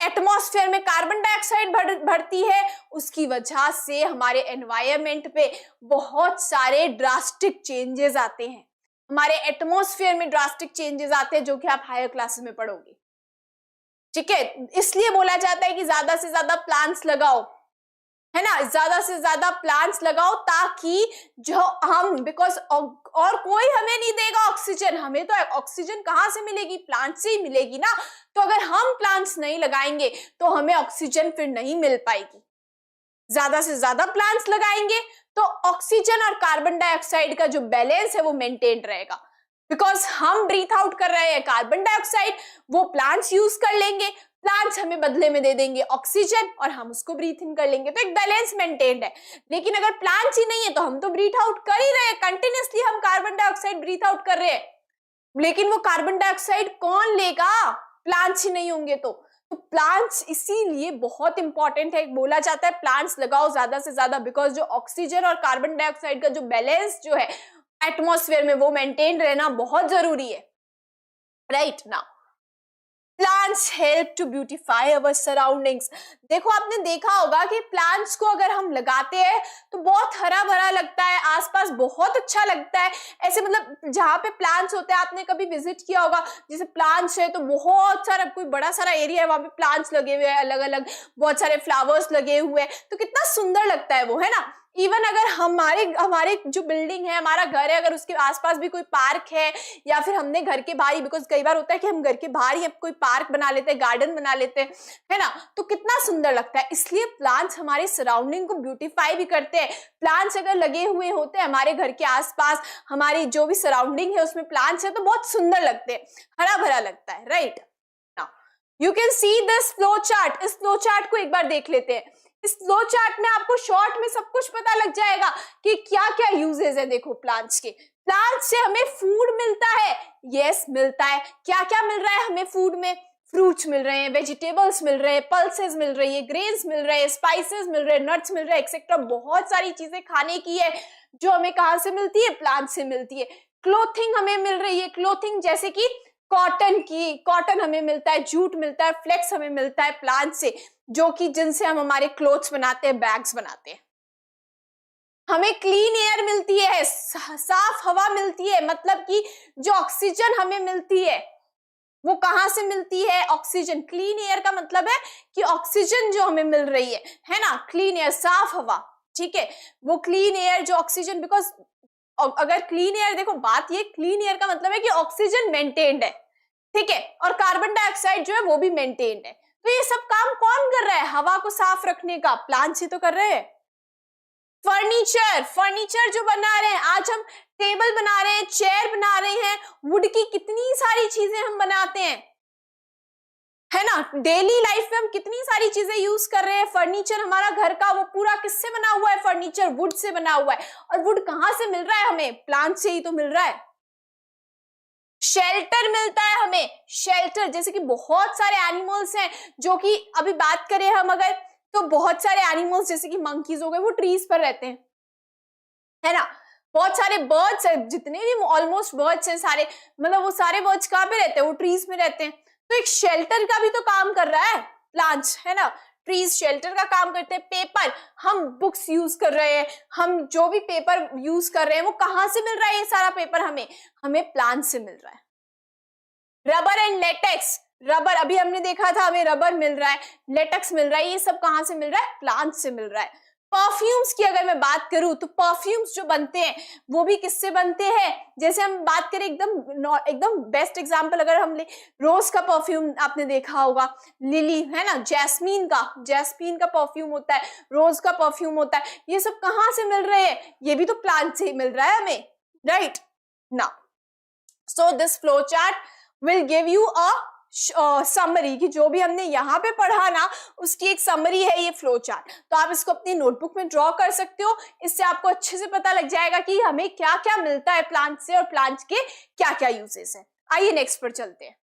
एटमॉस्फेयर में कार्बन डाइऑक्साइड बढ़ती है, उसकी वजह से हमारे एनवायरमेंट पे बहुत सारे ड्रास्टिक चेंजेस आते हैं, हमारे एटमॉस्फेयर में ड्रास्टिक चेंजेस आते हैं, जो कि आप हायर क्लासेस में पढ़ोगे। ठीक है, इसलिए बोला जाता है कि ज्यादा से ज्यादा प्लांट्स लगाओ, है ना, ज्यादा से ज्यादा प्लांट्स लगाओ, ताकि जो हम, बिकॉज और कोई हमें नहीं देगा ऑक्सीजन, हमें तो ऑक्सीजन कहां से मिलेगी, प्लांट से ही मिलेगी ना। तो अगर हम प्लांट्स नहीं लगाएंगे तो हमें ऑक्सीजन फिर नहीं मिल पाएगी। ज्यादा से ज्यादा प्लांट्स लगाएंगे तो ऑक्सीजन और कार्बन डाइऑक्साइड का जो बैलेंस है वो मेंटेन रहेगा, बिकॉज हम ब्रीथ आउट कर रहे हैं कार्बन डाइऑक्साइड, वो प्लांट्स यूज कर लेंगे, प्लांट्स हमें बदले में दे देंगे ऑक्सीजन और हम उसको ब्रीथ इन कर लेंगे, तो एक बैलेंस मेंटेन्ड है। लेकिन अगर प्लांट्स ही नहीं है तो हम तो ब्रीथ आउट कर ही रहे हैं, कंटिन्यूअसली हम कार्बन डाइऑक्साइड ब्रीथ आउट कर रहे हैं, लेकिन वो कार्बन डाइऑक्साइड कौन लेगा, प्लांट्स ही नहीं होंगे तो प्लांट्स इसीलिए बहुत इंपॉर्टेंट है। बोला जाता है प्लांट्स लगाओ ज्यादा से ज्यादा, बिकॉज जो ऑक्सीजन और कार्बन डाइऑक्साइड का जो बैलेंस जो है एटमॉस्फेयर में वो मेंटेन रहना बहुत जरूरी है, right. Now plants help to beautify our surroundings. देखो आपने देखा होगा कि प्लांट्स को अगर हम लगाते हैं तो बहुत हरा भरा लगता है, आसपास बहुत अच्छा लगता है, ऐसे मतलब जहाँ पे प्लांट्स होते हैं, आपने कभी विजिट किया होगा, जैसे प्लांट्स है तो बहुत सारा, कोई बड़ा सारा एरिया है, वहां पे प्लांट्स लगे हुए हैं, अलग अलग बहुत सारे फ्लावर्स लगे हुए हैं, तो कितना सुंदर लगता है वो, है ना। इवन अगर हमारे जो बिल्डिंग है, हमारा घर है, अगर उसके आसपास भी कोई पार्क है, या फिर हमने घर के बाहर ही, बिकॉज कई बार होता है कि हम घर के बाहर ही कोई पार्क बना लेते हैं, गार्डन बना लेते हैं, है ना, तो कितना सुंदर लगता है। इसलिए प्लांट्स हमारे सराउंडिंग को ब्यूटीफाई भी करते हैं। प्लांट्स अगर लगे हुए होते हैं हमारे घर के आसपास, हमारी जो भी सराउंडिंग है उसमें प्लांट्स है, तो बहुत सुंदर लगते हैं, हरा भरा लगता है, right. Now you can see this flow chart. इस फ्लो चार्ट को एक बार देख लेते हैं। इस फ्लो चार्ट में आपको शॉर्ट में सब कुछ पता लग जाएगा कि क्या क्या यूजेस है। देखो प्लांट्स के, प्लांट्स से हमें फूड मिलता है, यस मिलता है। क्या क्या मिल रहा है हमें फूड में, फ्रूट्स मिल रहे हैं, वेजिटेबल्स मिल रहे हैं, पल्सेस मिल रही है, ग्रेन्स मिल रहे हैं, स्पाइसेस मिल रहे हैं, नट्स मिल रहे हैं, एक्सेट्रा बहुत सारी चीजें खाने की है जो हमें कहां से मिलती है, प्लांट से मिलती है। क्लोथिंग हमें मिल रही है, क्लोथिंग जैसे कि कॉटन हमें मिलता है, जूट मिलता है, फ्लेक्स हमें मिलता है प्लांट से, जो कि जिनसे हम हमारे क्लोथ्स बनाते हैं, बैग्स बनाते हैं। हमें क्लीन एयर मिलती है, साफ हवा मिलती है, मतलब कि जो ऑक्सीजन हमें मिलती है वो कहां से मिलती है, ऑक्सीजन। क्लीन एयर का मतलब है कि ऑक्सीजन जो हमें मिल रही है ना, क्लीन एयर, साफ हवा, ठीक है, वो क्लीन एयर जो ऑक्सीजन, बिकॉज अगर क्लीन एयर, देखो बात ये, क्लीन एयर का मतलब है कि ऑक्सीजन मेंटेन्ड है, ठीक है, और कार्बन डाइऑक्साइड जो है वो भी मेंटेन्ड है। तो ये सब काम कौन कर रहा है, हवा को साफ रखने का, प्लांट्स ही तो कर रहे हैं। फर्नीचर जो बना रहे हैं, आज हम टेबल बना रहे हैं, चेयर बना रहे हैं, वुड की कितनी सारी चीजें हम बनाते हैं, है ना। डेली लाइफ में हम कितनी सारी चीजें यूज कर रहे हैं। फर्नीचर हमारा घर का वो पूरा किससे बना हुआ है, फर्नीचर वुड से बना हुआ है। और वुड कहां से मिल रहा है हमें, प्लांट से ही तो मिल रहा है। शेल्टर मिलता है हमें, शेल्टर जैसे कि बहुत सारे एनिमल्स हैं, जो कि अभी बात करें हम अगर, तो बहुत सारे एनिमल्स जैसे कि मंकीज हो गए, वो ट्रीज पर रहते हैं, है ना। बहुत सारे बर्ड्स हैं, जितने भी ऑलमोस्ट बर्ड्स हैं सारे, मतलब वो सारे बर्ड्स कहाँ पे रहते हैं, वो ट्रीज में रहते हैं। तो एक शेल्टर का भी तो काम कर रहा है प्लांट्स, है ना। ट्रीज शेल्टर का काम करते हैं। पेपर, हम बुक्स यूज कर रहे हैं, हम जो भी पेपर यूज कर रहे हैं वो कहां से मिल रहा है, ये सारा पेपर हमें प्लांट से मिल रहा है। रबर एंड लेटेक्स, रबर अभी हमने देखा था, हमें रबर मिल रहा है, लेटेक्स मिल रहा है, ये सब कहां से मिल रहा है, प्लांट से मिल रहा है। परफ्यूम्स की अगर मैं बात करूं तो परफ्यूम्स जो बनते हैं वो भी किससे बनते हैं, जैसे हम बात करें एकदम बेस्ट एग्जांपल अगर हम ले, रोज का परफ्यूम आपने देखा होगा, लिली, है ना, जैस्मीन का परफ्यूम होता है, रोज का परफ्यूम होता है। ये सब कहां से मिल रहे हैं, ये भी तो प्लांट से ही मिल रहा है हमें, right. Now so this flow chart will give you a summary, कि जो भी हमने यहाँ पे पढ़ा ना उसकी एक समरी है ये फ्लो चार्ट। तो आप इसको अपनी नोटबुक में ड्रॉ कर सकते हो, इससे आपको अच्छे से पता लग जाएगा कि हमें क्या क्या मिलता है प्लांट से और प्लांट के क्या क्या यूजेस हैं। आइए नेक्स्ट पर चलते हैं।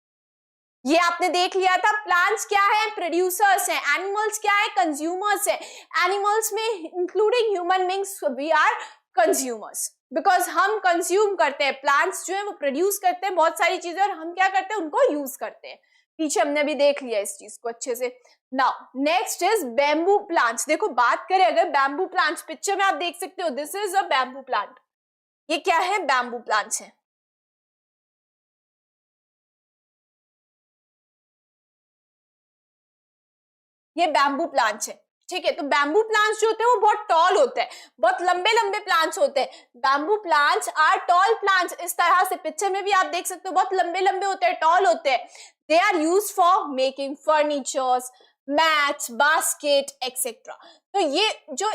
ये आपने देख लिया था। प्लांट्स क्या है? प्रोड्यूसर्स हैं। एनिमल्स क्या है? कंज्यूमर्स है। एनिमल्स में including human beings we are consumers, because हम कंज्यूम करते हैं। प्लांट्स जो है वो प्रोड्यूस करते हैं बहुत सारी चीजें और हम क्या करते हैं? उनको यूज करते हैं। पीछे हमने भी देख लिया इस चीज को अच्छे से। Now next is bamboo plants. देखो बात करें अगर बैम्बू प्लांट्स, पिक्चर में आप देख सकते हो, this is a bamboo plant. ये क्या है? बैम्बू प्लांट्स है। ये बैम्बू प्लांट्स है, ठीक है। तो बैम्बू प्लांट्स जो होते हैं वो बहुत टॉल होते हैं, बहुत लंबे लंबे प्लांट्स होते हैं। Bamboo plants are tall plants. इस तरह से पिक्चर में भी आप देख सकते हो, बहुत लंबे लंबे होते हैं, टॉल होते हैं। They are use for making furnitures, mats, basket etcetera. तो ये जो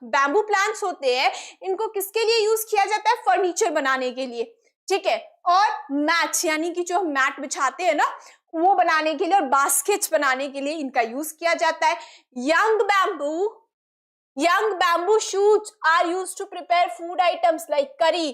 बैम्बू प्लांट्स होते हैं इनको किसके लिए यूज किया जाता है? फर्नीचर बनाने के लिए, ठीक है। और मैट्स यानी कि जो हम मैट बिछाते हैं ना वो बनाने के लिए और बास्केट्स बनाने के लिए इनका यूज किया जाता है। young bamboo shoots are used to prepare food items like curry,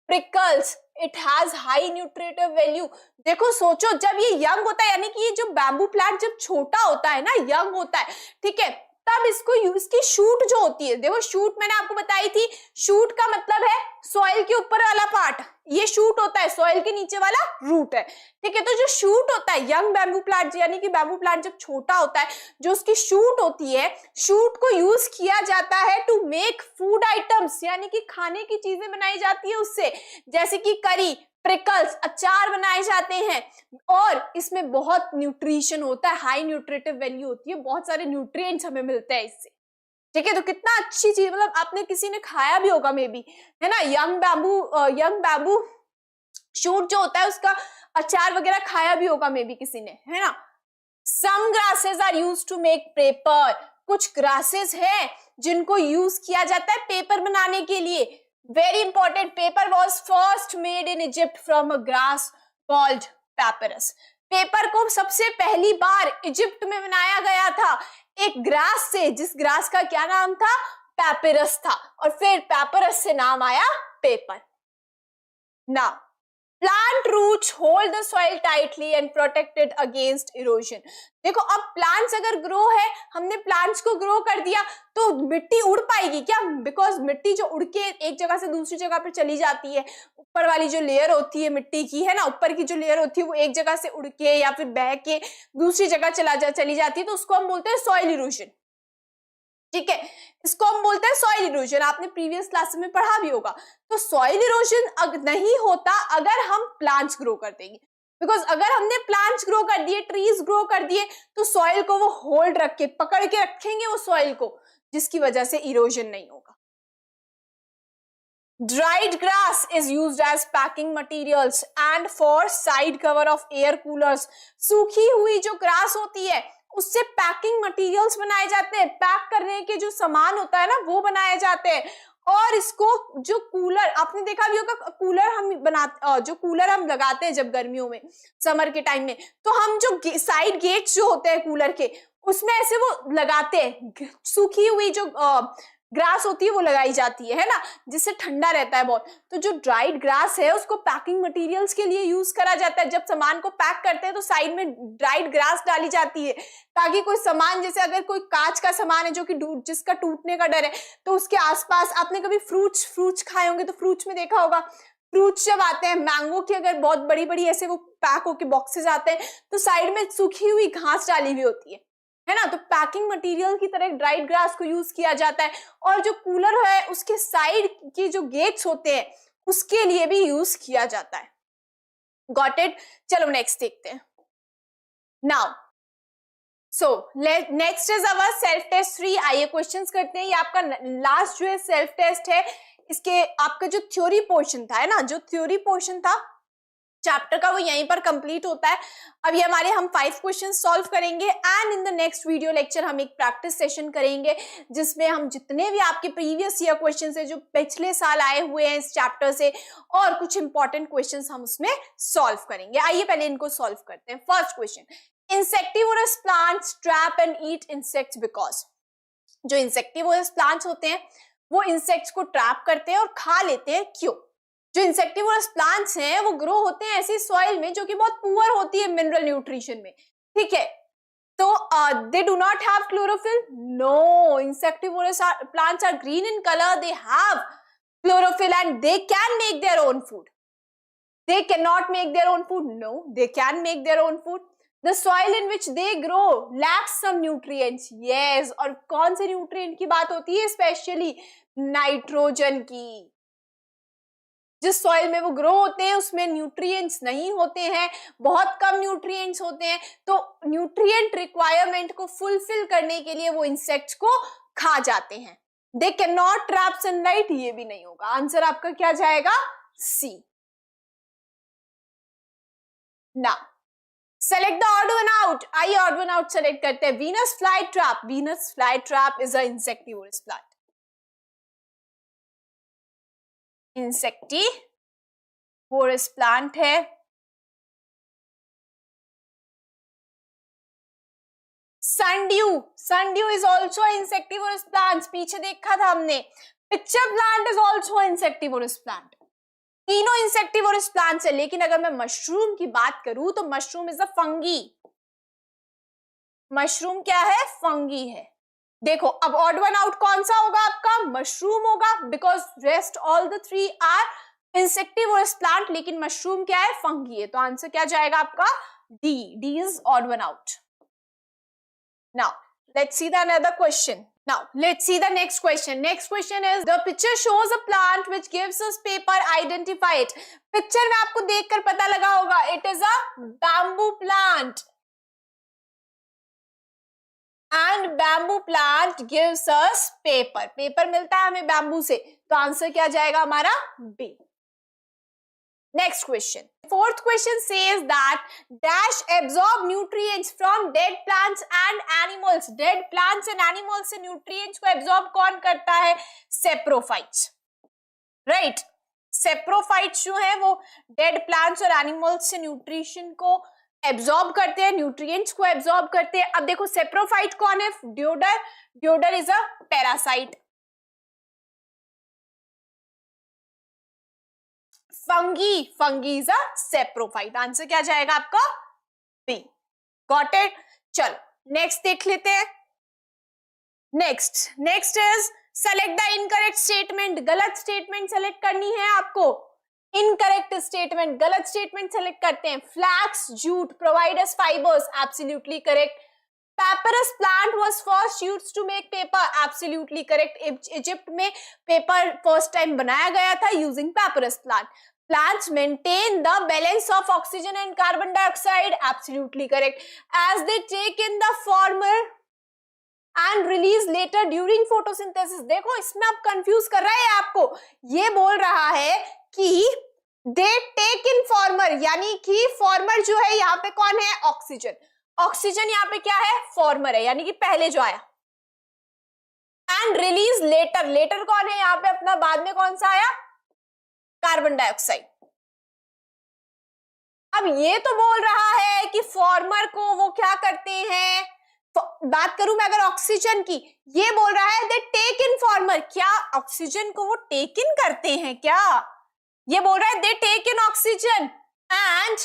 pickles. It has high nutritive value. देखो सोचो, जब ये यंग होता है यानी कि ये जो बैम्बू प्लांट जब छोटा होता है ना, यंग होता है, ठीक है, तब इसको इसकी शूट जो होती है, देखो शूट मैंने आपको बताई थी, शूट का मतलब है सॉइल के ऊपर वाला पार्ट, ये शूट होता है, सॉइल के नीचे वाला रूट है, ठीक है। तो जो शूट होता है यंग बैम्बू प्लांट यानी कि बैम्बू प्लांट जब छोटा होता है, जो उसकी शूट होती है, शूट को यूज किया जाता है टू मेक फूड आइटम्स यानी कि खाने की चीजें बनाई जाती है उससे, जैसे कि करी, प्रिकल्स, अचार बनाए जाते हैं। और इसमें बहुत न्यूट्रिशन होता है, हाई न्यूट्रिटिव वैल्यू होती है, बहुत सारे न्यूट्रिएंट्स हमें मिलते हैं इससे, ठीक है। तो कितना अच्छी चीज, मतलब आपने किसी ने खाया भी होगा मे बी, है ना, यंग बैम्बू शूट जो होता है उसका अचार वगैरह खाया भी होगा मे बी किसी ने, है ना। Some grasses are used to make paper. कुछ ग्रासेस है जिनको यूज किया जाता है पेपर बनाने के लिए। Very important, paper was first made in Egypt from a grass called papyrus. Paper को सबसे पहली बार इजिप्ट में बनाया गया था एक ग्रास से, जिस ग्रास का क्या नाम था? पैपिरस था, और फिर पैपरस से नाम आया paper. Now plant roots hold the soil tightly and protected against erosion. देखो अब प्लांट्स अगर ग्रो है, हमने प्लांट्स को ग्रो कर दिया तो मिट्टी उड़ पाएगी क्या? बिकॉज मिट्टी जो उड़ के एक जगह से दूसरी जगह पर चली जाती है, ऊपर वाली जो लेयर होती है मिट्टी की, है ना, ऊपर की जो लेयर होती है वो एक जगह से उड़ के या फिर बह के दूसरी जगह चली जाती है, तो उसको हम बोलते हैं सॉइल इरोजन, ठीक है। इसको हम बोलते हैं सॉइल इरोजन, आपने प्रीवियस क्लास में पढ़ा भी होगा। तो सॉइल इरोजन नहीं होता अगर हम प्लांट्स ग्रो कर देंगे, बिकॉज अगर हमने प्लांट्स ग्रो कर दिए, ट्रीज ग्रो कर दिए, तो सॉइल को वो होल्ड रख के पकड़ के रखेंगे वो सॉइल को, जिसकी वजह से इरोजन नहीं होगा। Dried grass is used as packing materials and for side cover of air coolers. सूखी हुई जो ग्रास होती है उससे पैकिंग मटेरियल्स बनाए जाते हैं, पैक करने के जो सामान होता है ना वो बनाए जाते हैं। और इसको जो कूलर, आपने देखा भी होगा, कूलर हम बनाते, जो कूलर हम लगाते हैं जब गर्मियों में, समर के टाइम में, तो हम जो साइड गेट्स जो होते हैं कूलर के, उसमें ऐसे वो लगाते हैं, सूखी हुई जो ग्रास होती है वो लगाई जाती है ना, जिससे ठंडा रहता है बहुत। तो जो ड्राइड ग्रास है उसको पैकिंग मटेरियल्स के लिए यूज करा जाता है। जब सामान को पैक करते हैं तो साइड में ड्राइड ग्रास डाली जाती है, ताकि कोई सामान, जैसे अगर कोई कांच का सामान है जो कि जिसका टूटने का डर है, तो उसके आसपास, आपने कभी फ्रूट्स खाए होंगे तो फ्रूट्स में देखा होगा, फ्रूट्स जब आते हैं, मैंगो की अगर बहुत बड़ी बड़ी ऐसे वो पैक होके बॉक्सेस आते हैं, तो साइड में सूखी हुई घास डाली हुई होती है ना। तो पैकिंग मटेरियल की तरह ड्राइड ग्रास को यूज किया जाता है। और जो कूलर है उसके साइड की जो गेट्स होते हैं उसके लिए भी यूज किया जाता है। Got it? चलो नेक्स्ट देखते हैं। Now so next is our self test 3। आइए क्वेश्चंस करते हैं। ये आपका लास्ट जो है सेल्फ टेस्ट है, इसके आपका जो थ्योरी पोर्शन था, है ना, जो थ्योरी पोर्शन था चैप्टर का, वो यहीं पर कंप्लीट होता है। अब ये हमारे हम 5 क्वेश्चन सॉल्व करेंगे and in the next video lecture हम एक प्रैक्टिस सेशन करेंगे, जिसमें हम जितने भी आपके प्रीवियस ईयर क्वेश्चन है जो पिछले साल आए हुए हैं इस चैप्टर से, और कुछ इंपॉर्टेंट क्वेश्चन हम उसमें सॉल्व करेंगे। आइए पहले इनको सॉल्व करते हैं। First question, insectivorous plants trap and eat insects because. जो इंसेक्टिवोरस प्लांट्स होते हैं वो इंसेक्ट्स को ट्रैप करते हैं और खा लेते हैं, क्यों? जो इंसेक्टिवोरस प्लांट्स हैं वो ग्रो होते हैं ऐसी सॉइल में जो कि बहुत पुअर होती है मिनरल न्यूट्रिशन में, ठीक है। तो they do not have chlorophyll? No, insectivorous plants are green in color. They have chlorophyll and they can make their own food. They cannot make their own food? No, they can make their own food. The soil in which they grow lacks some nutrients. Yes, और कौन से nutrient की बात होती है? Especially nitrogen की। जिस soil में वो ग्रो होते हैं उसमें न्यूट्रिएंट्स नहीं होते हैं, बहुत कम न्यूट्रिएंट्स होते हैं, तो न्यूट्रिएंट रिक्वायरमेंट को फुलफिल करने के लिए वो इंसेक्ट्स को खा जाते हैं। They can not trap sunlight, ये भी नहीं होगा। आंसर आपका क्या जाएगा? सी। ना select the odd one out. आइए ऑड वन आउट सेलेक्ट करते हैं। Venus fly trap. Venus fly trap is a insectivorous plant. Insectivorous plant है। Sundew, sundew is also insectivorous plant. पीछे देखा था हमने। Pitcher plant is also insectivorous plant. तीनों insectivorous plants है, लेकिन अगर मैं मशरूम की बात करूं तो mushroom is a fungi. Mushroom क्या है? फंगी है। देखो अब ऑड वन आउट कौन सा होगा आपका? मशरूम होगा, because rest all the three are insectivorous plant, लेकिन मशरूम क्या है? फंगी है। तो आंसर क्या जाएगा आपका? D. D is odd one out. Now let's see the another question. Now let's see the next question. Next question is the picture shows a plant which gives us paper. Identify it. Picture में आपको देखकर पता लगा होगा it is a bamboo plant. And bamboo plant gives us paper. Paper मिलता है हमें bamboo से, तो आंसर क्या जाएगा हमारा? B. Next question. Fourth question says that dash absorb nutrients from dead plants and animals. Dead plants and animals से nutrients को absorb कौन करता है? Saprophytes. Right? Saprophytes जो है वो dead plants और animals से nutrition को absorb करते हैं, nutrients को absorb करते हैं। अब देखो saprophyte कौन है? Deodar. Deodar is a parasite. Fungi is a saprophyte. Answer क्या जाएगा आपका? बी। Got it? चलो नेक्स्ट देख लेते हैं। Next is select the incorrect statement. गलत स्टेटमेंट सेलेक्ट करनी है आपको। इनकरेक्ट स्टेटमेंट, गलत स्टेटमेंट सेलेक्ट करते हैं। Flax, jute provide us fibres, absolutely correct. Papyrus plant was first used to make paper, absolutely correct. Egypt में पेपर फर्स्ट टाइम बनाया गया था using papyrus plant. Plants maintain the balance of oxygen and carbon dioxide, absolutely correct. As they take in the former and release later during photosynthesis. देखो इसमें आप confuse कर रहा है आपको। ये बोल रहा है कि they take in former, यानी कि फॉर्मर जो है यहाँ पे कौन है? ऑक्सीजन। ऑक्सीजन यहाँ पे क्या है? फॉर्मर है, यानी कि पहले जो आया। एंड रिलीज लेटर, लेटर कौन है यहाँ पे अपना? बाद में कौन सा आया? Carbon dioxide. अब ये तो बोल रहा है कि फॉर्मर को वो क्या करते हैं? बात करूं मैं अगर ऑक्सीजन की, ये बोल रहा है दे टेक इन फॉर्मर। क्या ऑक्सीजन को वो टेक इन करते हैं क्या? ये बोल रहा है they take in oxygen and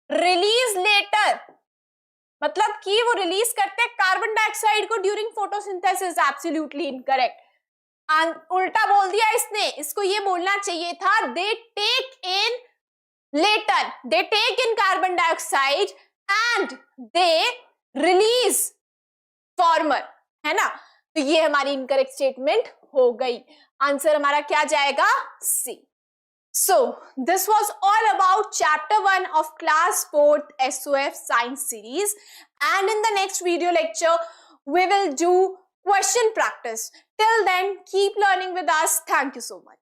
release latter, मतलब कि वो रिलीज करते हैं कार्बन डाइऑक्साइड को ड्यूरिंग फोटोसिंथेसिस। Absolutely incorrect. उल्टा बोल दिया इसने। इसको ये बोलना चाहिए था they take in latter, they take in carbon dioxide and they release former, है ना? तो ये हमारी इनकरेक्ट स्टेटमेंट हो गई। आंसर हमारा क्या जाएगा? सी। So this was all about chapter 1 of class 4th SOF science series, and in the next video lecture we will do question practice. Till then keep learning with us. Thank you so much.